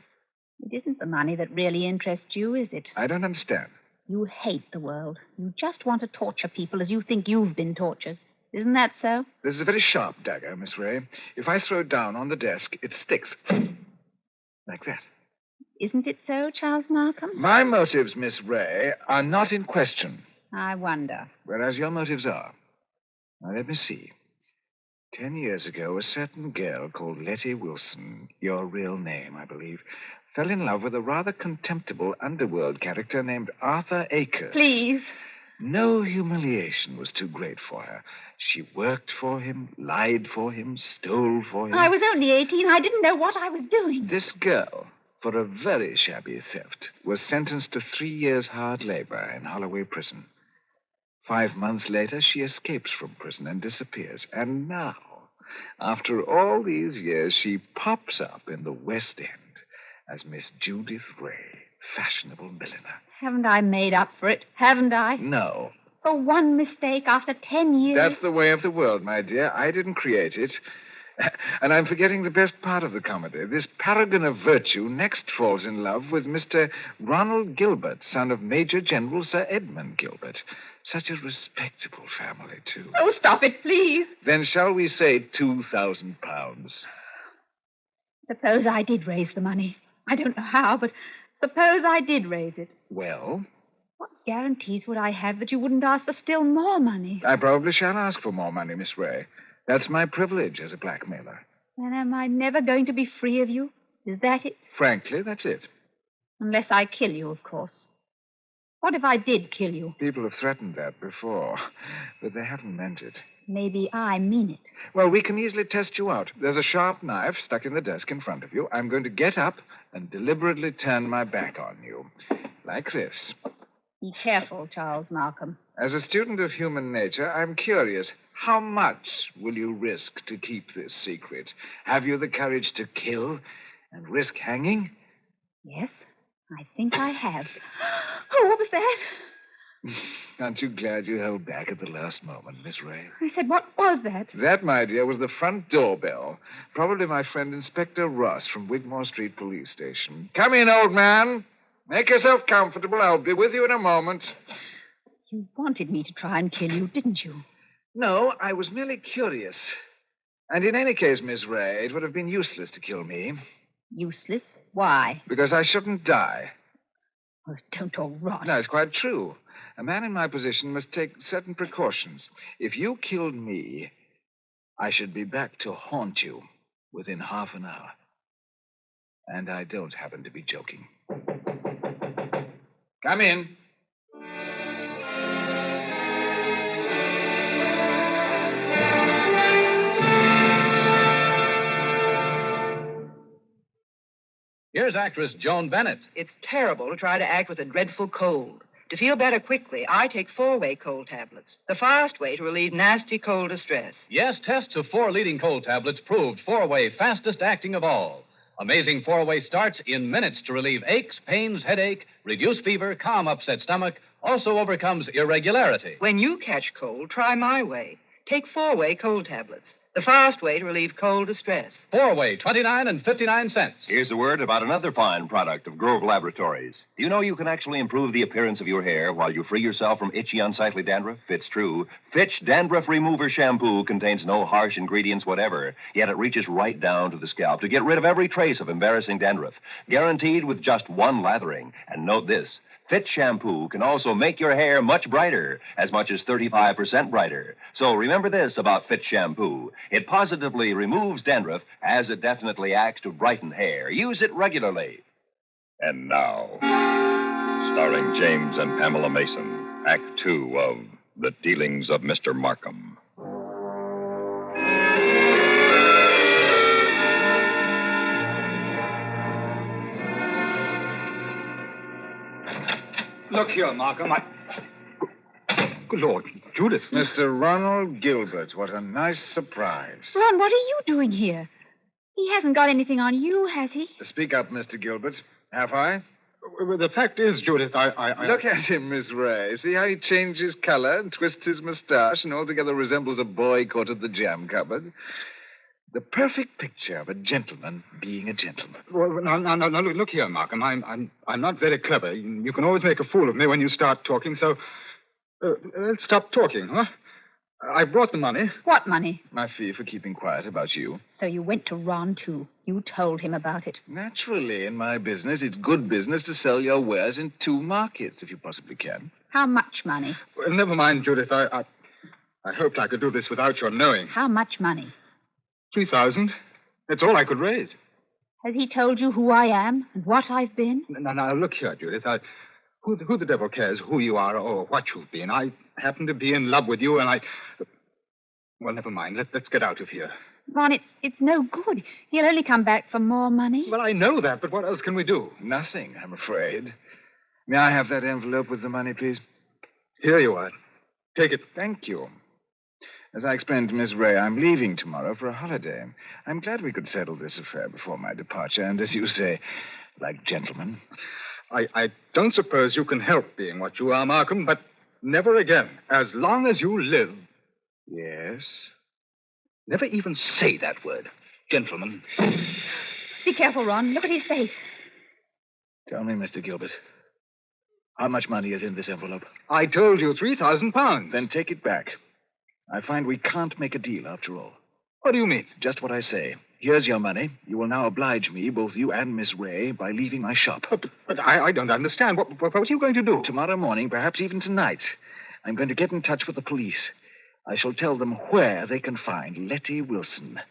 Speaker 13: It isn't the money that really interests you, is it?
Speaker 24: I don't understand.
Speaker 13: You hate the world. You just want to torture people as you think you've been tortured. Isn't that so?
Speaker 24: This is a very sharp dagger, Miss Ray. If I throw it down on the desk, it sticks. Like that.
Speaker 13: Isn't it so, Charles Markham?
Speaker 24: My motives, Miss Ray, are not in question.
Speaker 13: I wonder.
Speaker 24: Whereas your motives are. Now, let me see. 10 years ago, a certain girl called Letty Wilson, your real name, I believe, fell in love with a rather contemptible underworld character named Arthur Akers.
Speaker 13: Please.
Speaker 24: No humiliation was too great for her. She worked for him, lied for him, stole for him.
Speaker 13: I was only 18. I didn't know what I was doing.
Speaker 24: This girl, for a very shabby theft, was sentenced to 3 years hard labor in Holloway Prison. 5 months later, she escapes from prison and disappears. And now, after all these years, she pops up in the West End as Miss Judith Ray, fashionable milliner.
Speaker 13: Haven't I made up for it? Haven't I?
Speaker 24: No.
Speaker 13: For one mistake after 10 years.
Speaker 24: That's the way of the world, my dear. I didn't create it. And I'm forgetting the best part of the comedy. This paragon of virtue next falls in love with Mr. Ronald Gilbert, son of Major General Sir Edmund Gilbert. Such a respectable family, too.
Speaker 13: Oh, stop it, please.
Speaker 24: Then shall we say £2,000?
Speaker 13: Suppose I did raise the money. I don't know how, but suppose I did raise it.
Speaker 24: Well?
Speaker 13: What guarantees would I have that you wouldn't ask for still more money?
Speaker 24: I probably shall ask for more money, Miss Ray. That's my privilege as a blackmailer.
Speaker 13: Then am I never going to be free of you? Is that it?
Speaker 24: Frankly, that's it.
Speaker 13: Unless I kill you, of course. What if I did kill you?
Speaker 24: People have threatened that before, but they haven't meant it.
Speaker 13: Maybe I mean it.
Speaker 24: Well, we can easily test you out. There's a sharp knife stuck in the desk in front of you. I'm going to get up and deliberately turn my back on you. Like this.
Speaker 13: Be careful, Charles Markham.
Speaker 24: As a student of human nature, I'm curious. How much will you risk to keep this secret? Have you the courage to kill and risk hanging?
Speaker 13: Yes, I think I have. Oh, what was that?
Speaker 24: Aren't you glad you held back at the last moment, Miss Ray?
Speaker 13: I said, what was that?
Speaker 24: That, my dear, was the front doorbell. Probably my friend Inspector Ross from Wigmore Street Police Station. Come in, old man. Make yourself comfortable. I'll be with you in a moment.
Speaker 13: You wanted me to try and kill you, didn't you?
Speaker 24: No, I was merely curious. And in any case, Miss Ray, it would have been useless to kill me.
Speaker 13: Useless? Why?
Speaker 24: Because I shouldn't die.
Speaker 13: Oh, don't talk rot.
Speaker 24: No, it's quite true. A man in my position must take certain precautions. If you killed me, I should be back to haunt you within half an hour. And I don't happen to be joking. Come in.
Speaker 7: Here's actress Joan Bennett.
Speaker 8: It's terrible to try to act with a dreadful cold. To feel better quickly, I take 4-way cold tablets. The fast way to relieve nasty cold distress.
Speaker 7: Yes, tests of 4 leading cold tablets proved 4-way fastest acting of all. Amazing 4-way starts in minutes to relieve aches, pains, headache, reduce fever, calm upset stomach, also overcomes irregularity.
Speaker 8: When you catch cold, try my way. Take 4-way cold tablets. The fast way to relieve cold distress.
Speaker 7: 4-way, 29 and 59 cents.
Speaker 12: Here's a word about another fine product of Grove Laboratories. Do you know you can actually improve the appearance of your hair while you free yourself from itchy, unsightly dandruff? It's true. Fitch Dandruff Remover Shampoo contains no harsh ingredients whatever, yet it reaches right down to the scalp to get rid of every trace of embarrassing dandruff. Guaranteed with just one lathering. And note this. Fitch shampoo can also make your hair much brighter, as much as 35% brighter. So remember this about Fitch shampoo. It positively removes dandruff, as it definitely acts to brighten hair. Use it regularly.
Speaker 1: And now, starring James and Pamela Mason, Act 2 of The Dealings of Mr. Markham.
Speaker 24: Look here, Markham. Good Lord, Judith. Mr. Ronald Gilbert. What a nice surprise.
Speaker 13: Ron, what are you doing here? He hasn't got anything on you, has he?
Speaker 24: Speak up, Mr. Gilbert. Have I?
Speaker 11: Well, the fact is, Judith,
Speaker 24: Look at him, Miss Ray. See how he changes color and twists his mustache and altogether resembles a boy caught at the jam cupboard? The perfect picture of a gentleman being a gentleman.
Speaker 11: Well, no, look here, Markham. I'm not very clever. You can always make a fool of me when you start talking, so let's stop talking, huh? I brought the money.
Speaker 13: What money?
Speaker 24: My fee for keeping quiet about you.
Speaker 13: So you went to Ron, too. You told him about it.
Speaker 24: Naturally, in my business, it's good business to sell your wares in 2 markets, if you possibly can.
Speaker 13: How much money?
Speaker 11: Well, never mind, Judith. I hoped I could do this without your knowing.
Speaker 13: How much money?
Speaker 11: 3,000. That's all I could raise.
Speaker 13: Has he told you who I am and what I've been?
Speaker 11: Now, look here, Judith. Who the devil cares who you are or what you've been? I happen to be in love with you, and I... Well, never mind. Let's get out of here.
Speaker 13: Ron, it's no good. He'll only come back for more money.
Speaker 11: Well, I know that, but what else can we do?
Speaker 24: Nothing, I'm afraid. May I have that envelope with the money, please?
Speaker 11: Here you are. Take it.
Speaker 24: Thank you. As I explained to Miss Ray, I'm leaving tomorrow for a holiday. I'm glad we could settle this affair before my departure, and as you say, like gentlemen.
Speaker 11: I don't suppose you can help being what you are, Markham, but never again. As long as you live.
Speaker 24: Yes?
Speaker 11: Never even say that word. Gentlemen.
Speaker 13: Be careful, Ron. Look at his face.
Speaker 24: Tell me, Mr. Gilbert, how much money is in this envelope?
Speaker 11: I told you £3,000.
Speaker 24: Then take it back. I find we can't make a deal after all.
Speaker 11: What do you mean?
Speaker 24: Just what I say. Here's your money. You will now oblige me, both you and Miss Ray, by leaving my shop.
Speaker 11: But I don't understand. What are you going to do?
Speaker 24: Tomorrow morning, perhaps even tonight, I'm going to get in touch with the police. I shall tell them where they can find Letty Wilson,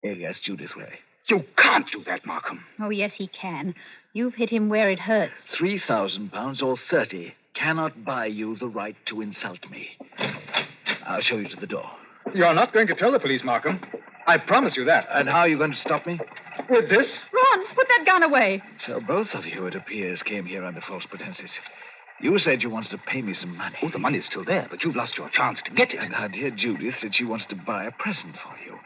Speaker 24: alias Judith Ray.
Speaker 11: You can't do that, Markham.
Speaker 13: Oh, yes, he can. You've hit him where it hurts.
Speaker 24: £3,000 or 30 cannot buy you the right to insult me. I'll show you to the door.
Speaker 11: You're not going to tell the police, Markham. I promise you that.
Speaker 24: And how are you going to stop me?
Speaker 11: With this?
Speaker 13: Ron, put that gun away.
Speaker 24: So both of you, it appears, came here under false pretenses. You said you wanted to pay me some money.
Speaker 11: Oh, the money's still there, but you've lost your chance to get it.
Speaker 24: And our dear Judith said she wants to buy a present for you.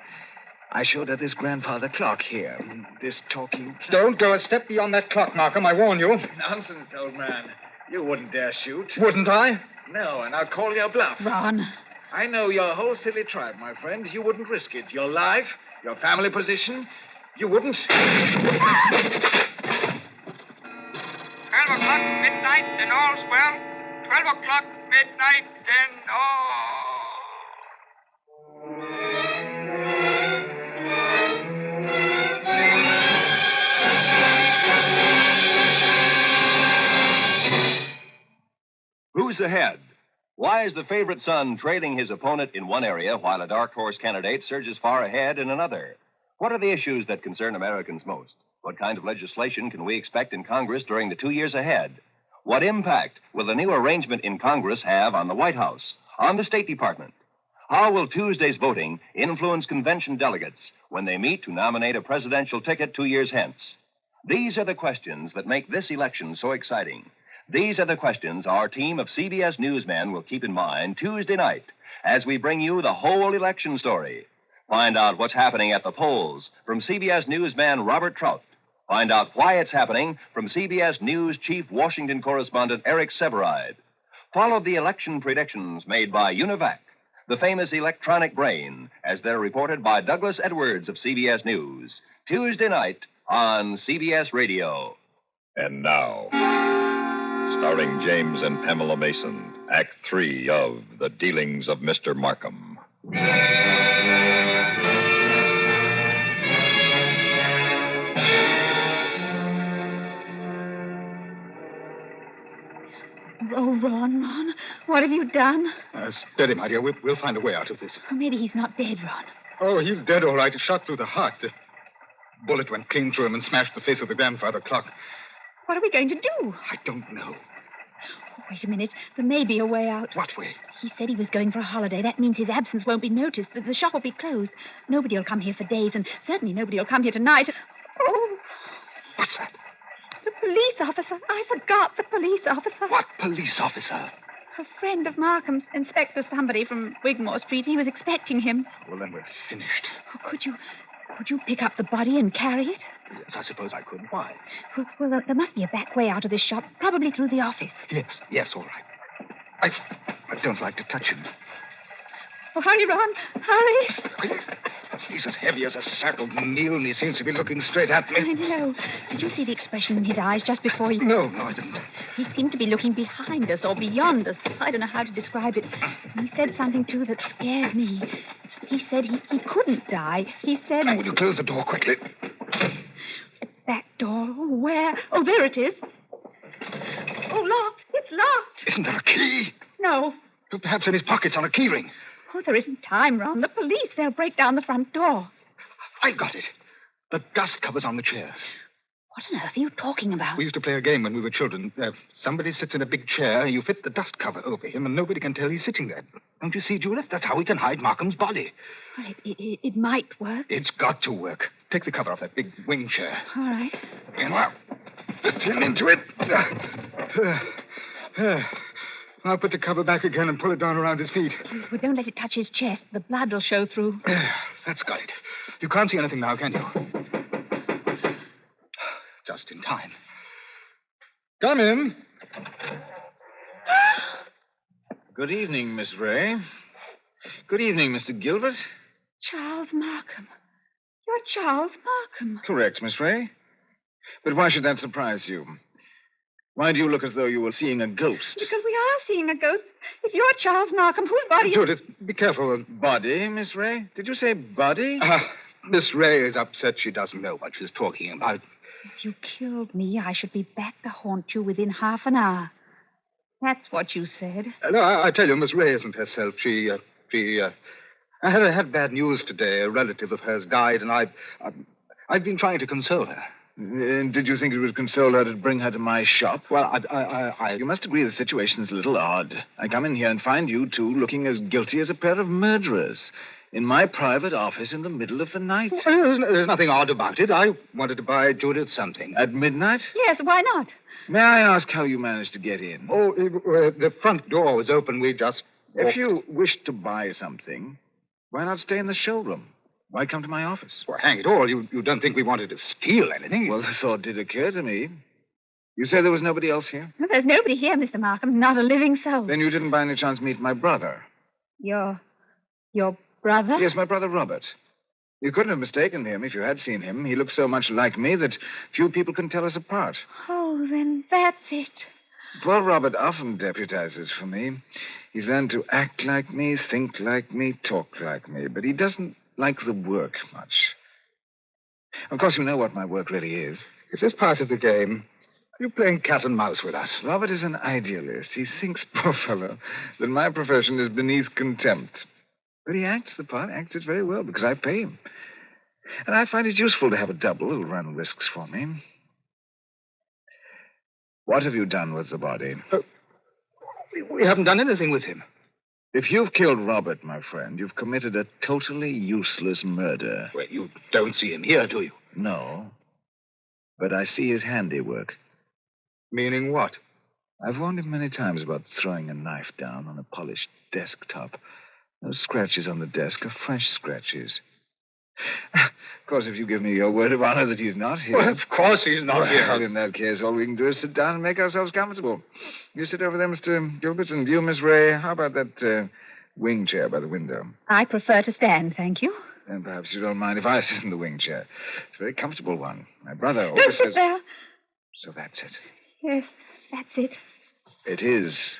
Speaker 24: I showed her this grandfather clock here. This talking clock.
Speaker 11: Don't go a step beyond that clock, Markham. I warn you.
Speaker 24: Nonsense, old man. You wouldn't dare shoot.
Speaker 11: Wouldn't I?
Speaker 24: No, and I'll call your bluff.
Speaker 13: Ron.
Speaker 24: I know your whole silly tribe, my friend. You wouldn't risk it. Your life, your family position, you wouldn't.
Speaker 6: 12 o'clock, midnight, then all's well. 12 o'clock, midnight, then all...
Speaker 12: Who's ahead? Why is the favorite son trailing his opponent in one area while a dark horse candidate surges far ahead in another? What are the issues that concern Americans most? What kind of legislation can we expect in Congress during the 2 years ahead? What impact will the new arrangement in Congress have on the White House, on the State Department? How will Tuesday's voting influence convention delegates when they meet to nominate a presidential ticket 2 years hence? These are the questions that make this election so exciting. These are the questions our team of CBS newsmen will keep in mind Tuesday night as we bring you the whole election story. Find out what's happening at the polls from CBS newsman Robert Trout. Find out why it's happening from CBS News chief Washington correspondent Eric Severide. Follow the election predictions made by UNIVAC, the famous electronic brain, as they're reported by Douglas Edwards of CBS News. Tuesday night on CBS Radio.
Speaker 1: And now, starring James and Pamela Mason, Act 3 of The Dealings of Mr. Markham.
Speaker 13: Oh, Ron, what have you done?
Speaker 11: Steady, my dear. We'll find a way out of this.
Speaker 13: Oh, maybe he's not dead, Ron.
Speaker 11: Oh, he's dead, all right. A shot through the heart. The bullet went clean through him and smashed the face of the grandfather clock.
Speaker 13: What are we going to do?
Speaker 11: I don't know.
Speaker 13: Oh, wait a minute. There may be a way out.
Speaker 11: What way?
Speaker 13: He said he was going for a holiday. That means his absence won't be noticed. The shop will be closed. Nobody will come here for days, and certainly nobody will come here tonight. Oh!
Speaker 11: What's that?
Speaker 13: The police officer. I forgot the police officer.
Speaker 11: What police officer?
Speaker 13: A friend of Markham's, Inspector somebody from Wigmore Street. He was expecting him.
Speaker 11: Well, then we're finished.
Speaker 13: Oh, could you pick up the body and carry it?
Speaker 11: Yes, I suppose I could. Why?
Speaker 13: Well, there must be a back way out of this shop, probably through the office.
Speaker 11: Yes, all right. I don't like to touch him.
Speaker 13: Oh, hurry, Ron. Hurry.
Speaker 11: He's as heavy as a sack of meal, and he seems to be looking straight at me.
Speaker 13: I know. Did you see the expression in his eyes just before he...
Speaker 11: No, I didn't.
Speaker 13: He seemed to be looking behind us or beyond us. I don't know how to describe it. He said something, too, that scared me. He said he couldn't die. He said...
Speaker 11: Now, will you close the door quickly?
Speaker 13: Back door? Oh, where? Oh, there it is. Oh, locked. It's locked.
Speaker 11: Isn't there a key?
Speaker 13: No.
Speaker 11: Perhaps in his pockets on a keyring.
Speaker 13: Oh, there isn't time, Ron. The police, they'll break down the front door.
Speaker 11: I've got it. The dust covers on the chairs.
Speaker 13: What on earth are you talking about?
Speaker 11: We used to play a game when we were children. Somebody sits in a big chair, you fit the dust cover over him, and nobody can tell he's sitting there. Don't you see, Judith? That's how we can hide Markham's body.
Speaker 13: Well, it might work.
Speaker 11: It's got to work. Take the cover off that big wing chair.
Speaker 13: All right.
Speaker 11: Now, fit him into it. Now put the cover back again and pull it down around his feet.
Speaker 13: Well, don't let it touch his chest. The blood will show through.
Speaker 11: That's got it. You can't see anything now, can you? Just in time. Come in.
Speaker 24: Good evening, Miss Ray. Good evening, Mr. Gilbert.
Speaker 13: Charles Markham. You're Charles Markham.
Speaker 24: Correct, Miss Ray. But why should that surprise you? Why do you look as though you were seeing a ghost?
Speaker 13: Because we are seeing a ghost. If you're Charles Markham, whose body...
Speaker 11: Judith, be careful.
Speaker 24: Body, Miss Ray? Did you say body?
Speaker 11: Miss Ray is upset she doesn't know what she's talking about.
Speaker 13: If you killed me, I should be back to haunt you within half an hour. That's what you said.
Speaker 11: No, I tell you, Miss Ray isn't herself. She had bad news today. A relative of hers died, and I've been trying to console her.
Speaker 24: Did you think it would console her to bring her to my shop?
Speaker 11: Well,
Speaker 24: You must agree the situation's a little odd. I come in here and find you two looking as guilty as a pair of murderers in my private office in the middle of the night.
Speaker 11: Well, there's nothing odd about it. I wanted to buy Judith something.
Speaker 24: At midnight?
Speaker 13: Yes, why not?
Speaker 24: May I ask how you managed to get in?
Speaker 11: Oh, the front door was open. We just walked.
Speaker 24: If you wished to buy something, why not stay in the showroom? Why come to my office?
Speaker 11: Well, hang it all. You don't think we wanted to steal anything?
Speaker 24: Well, the thought did occur to me. You say there was nobody else here?
Speaker 13: Well, there's nobody here, Mr. Markham. Not a living soul.
Speaker 24: Then you didn't by any chance meet my brother?
Speaker 13: Your brother?
Speaker 24: Yes, my brother Robert. You couldn't have mistaken him if you had seen him. He looks so much like me that few people can tell us apart.
Speaker 13: Oh, then that's it.
Speaker 24: Poor Robert often deputizes for me. He's learned to act like me, think like me, talk like me, but he doesn't like the work much. Of course, you know what my work really is.
Speaker 11: Is this part of the game? Are you playing cat and mouse with us?
Speaker 24: Robert is an idealist. He thinks, poor fellow, that my profession is beneath contempt. But he acts the part, acts it very well, because I pay him. And I find it useful to have a double who'll run risks for me. What have you done with the body?
Speaker 11: We haven't done anything with him.
Speaker 24: If you've killed Robert, my friend, you've committed a totally useless murder.
Speaker 11: Well, you don't see him here, do you?
Speaker 24: No. But I see his handiwork.
Speaker 11: Meaning what?
Speaker 24: I've warned him many times about throwing a knife down on a polished desktop. Those scratches on the desk are fresh scratches. Of course, if you give me your word of honor that he's not here...
Speaker 11: Well, of course he's not here.
Speaker 24: Well, in that case, all we can do is sit down and make ourselves comfortable. You sit over there, Mr. Gilbert, and you, Miss Ray, how about that wing chair by the window?
Speaker 13: I prefer to stand, thank you.
Speaker 24: And perhaps you don't mind if I sit in the wing chair. It's a very comfortable one. My brother
Speaker 13: Don't
Speaker 24: always
Speaker 13: sit
Speaker 24: says...
Speaker 13: there.
Speaker 24: So that's it.
Speaker 13: Yes, that's it.
Speaker 24: It is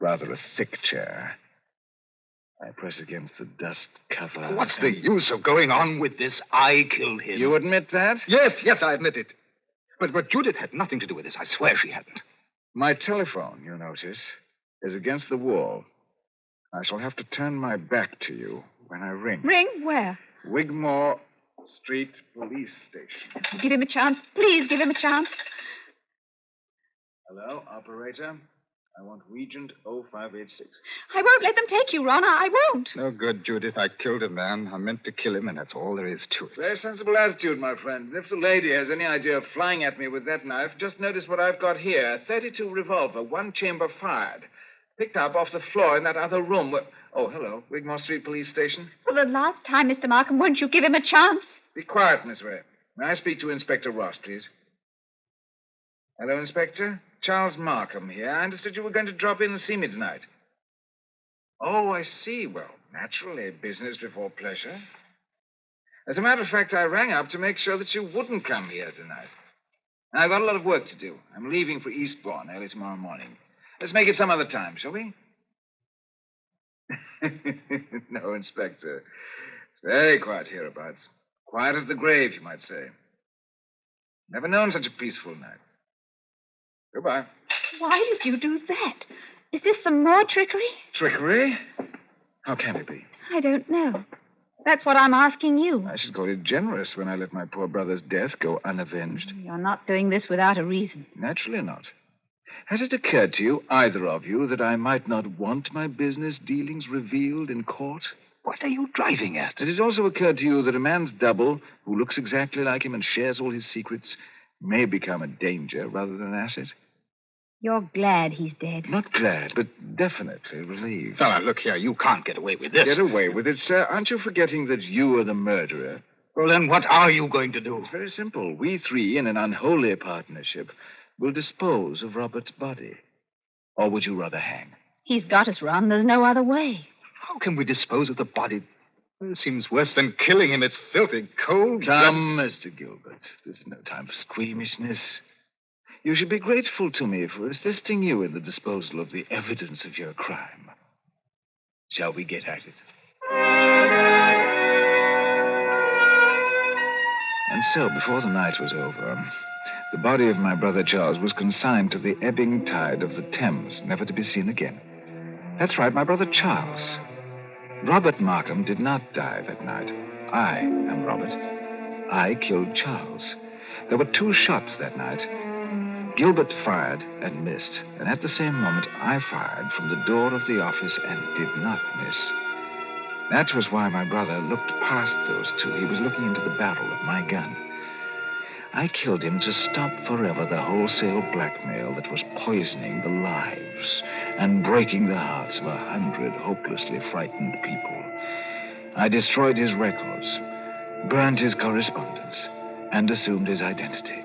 Speaker 24: rather a thick chair. I press against the dust cover.
Speaker 11: What's the use of going on with this? I killed him.
Speaker 24: You admit that?
Speaker 11: Yes, I admit it. But Judith had nothing to do with this. I swear she hadn't.
Speaker 24: My telephone, you notice, is against the wall. I shall have to turn my back to you when I ring.
Speaker 13: Ring where?
Speaker 24: Wigmore Street Police Station.
Speaker 13: Give him a chance. Please give him a chance.
Speaker 24: Hello, operator. I want Regent 0586.
Speaker 13: I won't let them take you, Ron. I won't.
Speaker 11: No good, Judith. I killed a man. I meant to kill him, and that's all there is to it.
Speaker 24: Very sensible attitude, my friend. And if the lady has any idea of flying at me with that knife, just notice what I've got here. A .32 revolver, one chamber fired. Picked up off the floor in that other room. Oh, hello. Wigmore Street Police Station.
Speaker 13: For the last time, Mr. Markham, won't you give him a chance?
Speaker 24: Be quiet, Miss Ray. May I speak to Inspector Ross, please? Hello, Inspector. Charles Markham here. I understood you were going to drop in and see me tonight. Oh, I see. Well, naturally, business before pleasure. As a matter of fact, I rang up to make sure that you wouldn't come here tonight. Now, I've got a lot of work to do. I'm leaving for Eastbourne early tomorrow morning. Let's make it some other time, shall we? No, Inspector. It's very quiet hereabouts. Quiet as the grave, you might say. Never known such a peaceful night. Goodbye.
Speaker 13: Why did you do that? Is this some more trickery?
Speaker 24: Trickery? How can it be?
Speaker 13: I don't know. That's what I'm asking you.
Speaker 24: I should call it generous when I let my poor brother's death go unavenged.
Speaker 13: You're not doing this without a reason.
Speaker 24: Naturally not. Has it occurred to you, either of you, that I might not want my business dealings revealed in court?
Speaker 11: What are you driving at?
Speaker 24: Has it also occurred to you that a man's double, who looks exactly like him and shares all his secrets, may become a danger rather than an asset?
Speaker 13: You're glad he's dead.
Speaker 24: Not glad, but definitely relieved.
Speaker 11: Now, look here. You can't get away with this.
Speaker 24: Get away with it, sir? Aren't you forgetting that you are the murderer?
Speaker 11: Well, then what are you going to do?
Speaker 24: It's very simple. We three, in an unholy partnership, will dispose of Robert's body. Or would you rather hang?
Speaker 13: He's got us, Ron. There's no other way.
Speaker 11: How can we dispose of the body? It seems worse than killing him. It's filthy, cold.
Speaker 24: Come, Mr. Gilbert. There's no time for squeamishness. You should be grateful to me for assisting you in the disposal of the evidence of your crime. Shall we get at it? And so, before the night was over, the body of my brother Charles was consigned to the ebbing tide of the Thames, never to be seen again. That's right, my brother Charles. Robert Markham did not die that night. I am Robert. I killed Charles. There were 2 shots that night. Gilbert fired and missed, and at the same moment I fired from the door of the office and did not miss. That was why my brother looked past those 2. He was looking into the barrel of my gun. I killed him to stop forever the wholesale blackmail that was poisoning the lives and breaking the hearts of 100 hopelessly frightened people. I destroyed his records, burned his correspondence, and assumed his identity,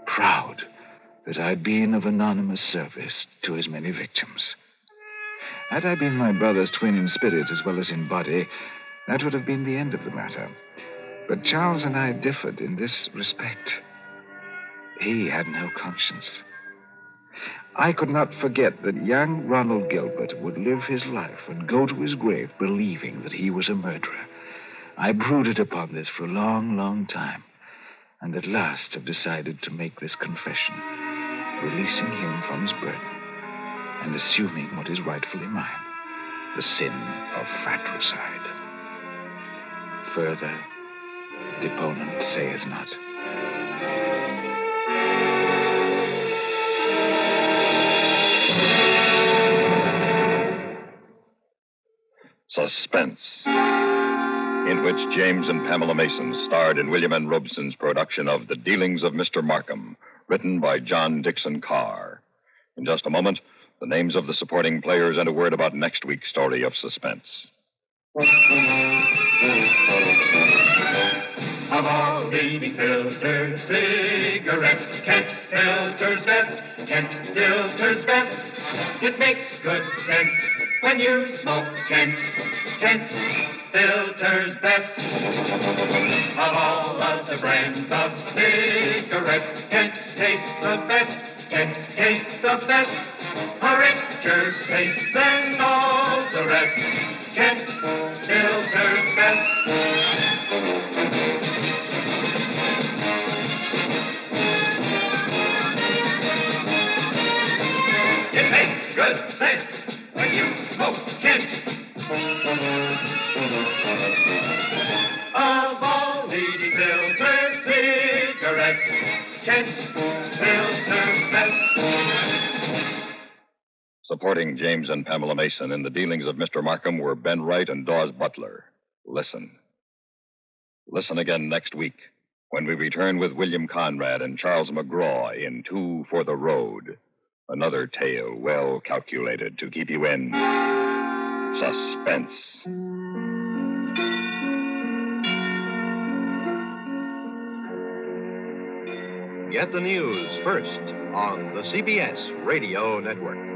Speaker 24: proud that I'd been of anonymous service to his many victims. Had I been my brother's twin in spirit as well as in body, that would have been the end of the matter. But Charles and I differed in this respect. He had no conscience. I could not forget that young Ronald Gilbert would live his life and go to his grave believing that he was a murderer. I brooded upon this for a long, long time, and at last have decided to make this confession, releasing him from his burden and assuming what is rightfully mine, the sin of fratricide. Further, deponent saith not.
Speaker 1: Suspense, in which James and Pamela Mason starred in William N. Robeson's production of The Dealings of Mr. Markham, written by John Dixon Carr. In just a moment, the names of the supporting players and a word about next week's story of suspense.
Speaker 3: Of all leading filters, cigarettes, Kent filters best, Kent filters best. It makes good sense when you smoke Kent, Kent filters best. Of all of the brands of cigarettes, Kent tastes the best, Kent tastes the best. A richer taste than all the rest, Kent filters best. It makes good sense when you smoke Kent. Of all leading filter cigarettes, Kent filters best.
Speaker 1: Supporting James and Pamela Mason in The Dealings of Mr. Markham were Ben Wright and Dawes Butler. Listen. Listen again next week when we return with William Conrad and Charles McGraw in Two for the Road. Another tale well calculated to keep you in suspense.
Speaker 12: Get the news first on the CBS Radio Network.